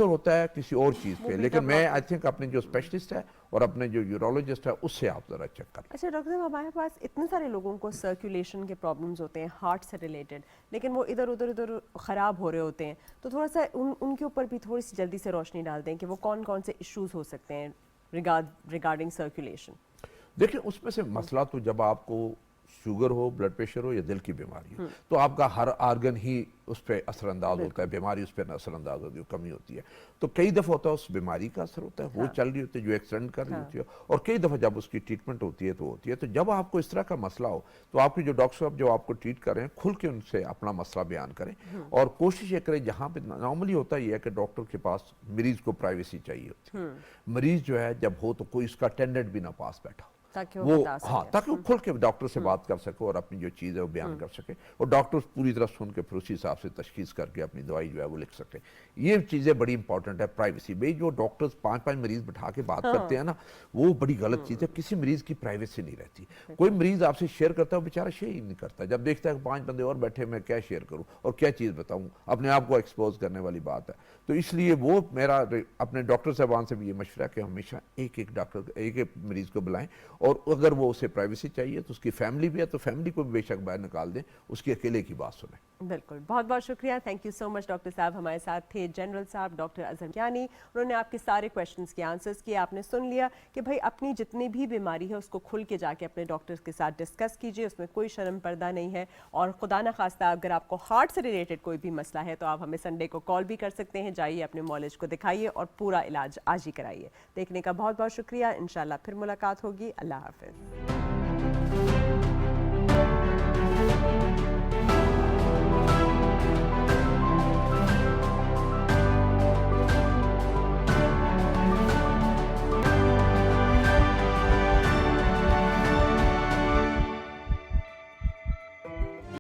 होता है किसी और चीज़ पे, लेकिन मैं आई थिंक अपने जो स्पेशलिस्ट है और अपने जो यूरोलॉजिस्ट है उससे आप ज़रा चेक करें। अच्छा डॉक्टर साहब, हमारे पास इतने सारे लोगों को सर्कुलेशन के प्रॉब्लम्स होते हैं हार्ट से रिलेटेड, लेकिन वो इधर उधर ख़राब हो रहे होते हैं, तो थोड़ा सा उनके ऊपर भी थोड़ी सी जल्दी से रोशनी डाल दें कि वो कौन कौन से इश्यूज हो सकते हैं रिगार्डिंग सर्कुलेशन। देखिए उसमें से मसला तो जब आपको शुगर हो, ब्लड प्रेशर हो या दिल की बीमारी हो, तो आपका हर आर्गन ही उस पर असरअंदाज होता है, बीमारी उस पर असरअंदाज होती है, कमी होती है। तो कई दफ़ा होता है उस बीमारी का असर होता है, वो चल रही होती है जो एक्सीडेंट कर रही होती है, और कई दफ़ा जब उसकी ट्रीटमेंट होती है तो होती है। तो जब आपको इस तरह का मसला हो तो आपके जो डॉक्टर साहब जो आपको ट्रीट कर रहे हैं खुल के उनसे अपना मसला बयान करें, और कोशिश ये करें, जहाँ पे नॉर्मली होता ही है कि डॉक्टर के पास मरीज़ को प्राइवेसी चाहिए होती है। मरीज़ जो है जब हो तो कोई उसका अटेंडेंट भी ना पास बैठा हो, ताकि ताकि वो खुल के डॉक्टर से बात कर सके और अपनी जो चीज़ है वो बयान कर सके, और डॉक्टर पूरी तरह सुन के फिर उसी हिसाब से तशखीस करके अपनी दवाई जो है वो लिख सके। ये चीज़ें बड़ी इंपॉर्टेंट है, प्राइवेसी। भाई जो डॉक्टर्स 5-5 मरीज बिठा के बात करते हैं ना, वो बड़ी गलत चीज़ है। किसी मरीज की प्राइवेसी नहीं रहती। कोई मरीज आपसे शेयर करता है, बेचारा शेयर ही नहीं करता, जब देखता है 5 बंदे और बैठे, मैं क्या शेयर करूँ और क्या चीज़ बताऊँ, अपने आप को एक्सपोज करने वाली बात है। तो इसलिए वो मेरा अपने डॉक्टर साहबान से भी ये मशवरा है कि हमेशा एक एक मरीज को बुलाएं, और अगर वो उसे प्राइवेसी चाहिए तो उसकी फैमिली भी है तो फैमिली को भी बेशक बाहर निकाल दें, उसकी अकेले की बात सुने। बिल्कुल, बहुत बहुत शुक्रिया, thank you so much doctor साहब। हमारे साथ थे जनरल साहब डॉक्टर अजहर कियानी, उन्होंने आपके सारे क्वेश्चंस के आंसर्स किए। आपने सुन लिया कि भाई अपनी जितनी भी बीमारी है उसको खुल के जाके अपने डॉक्टर्स के साथ डिस्कस कीजिए, उसमें कोई शर्म पर्दा नहीं है। और खुदा न खास्ता अगर आपको हार्ट से रिलेटेड कोई भी मसला है तो आप हमें संडे को कॉल भी कर सकते हैं, जाइए अपने मॉलेज को दिखाइए और पूरा इलाज आज ही कराइए। देखने का बहुत बहुत शुक्रिया, इंशाल्लाह फिर मुलाकात होगी। अल्लाह हाफिज़।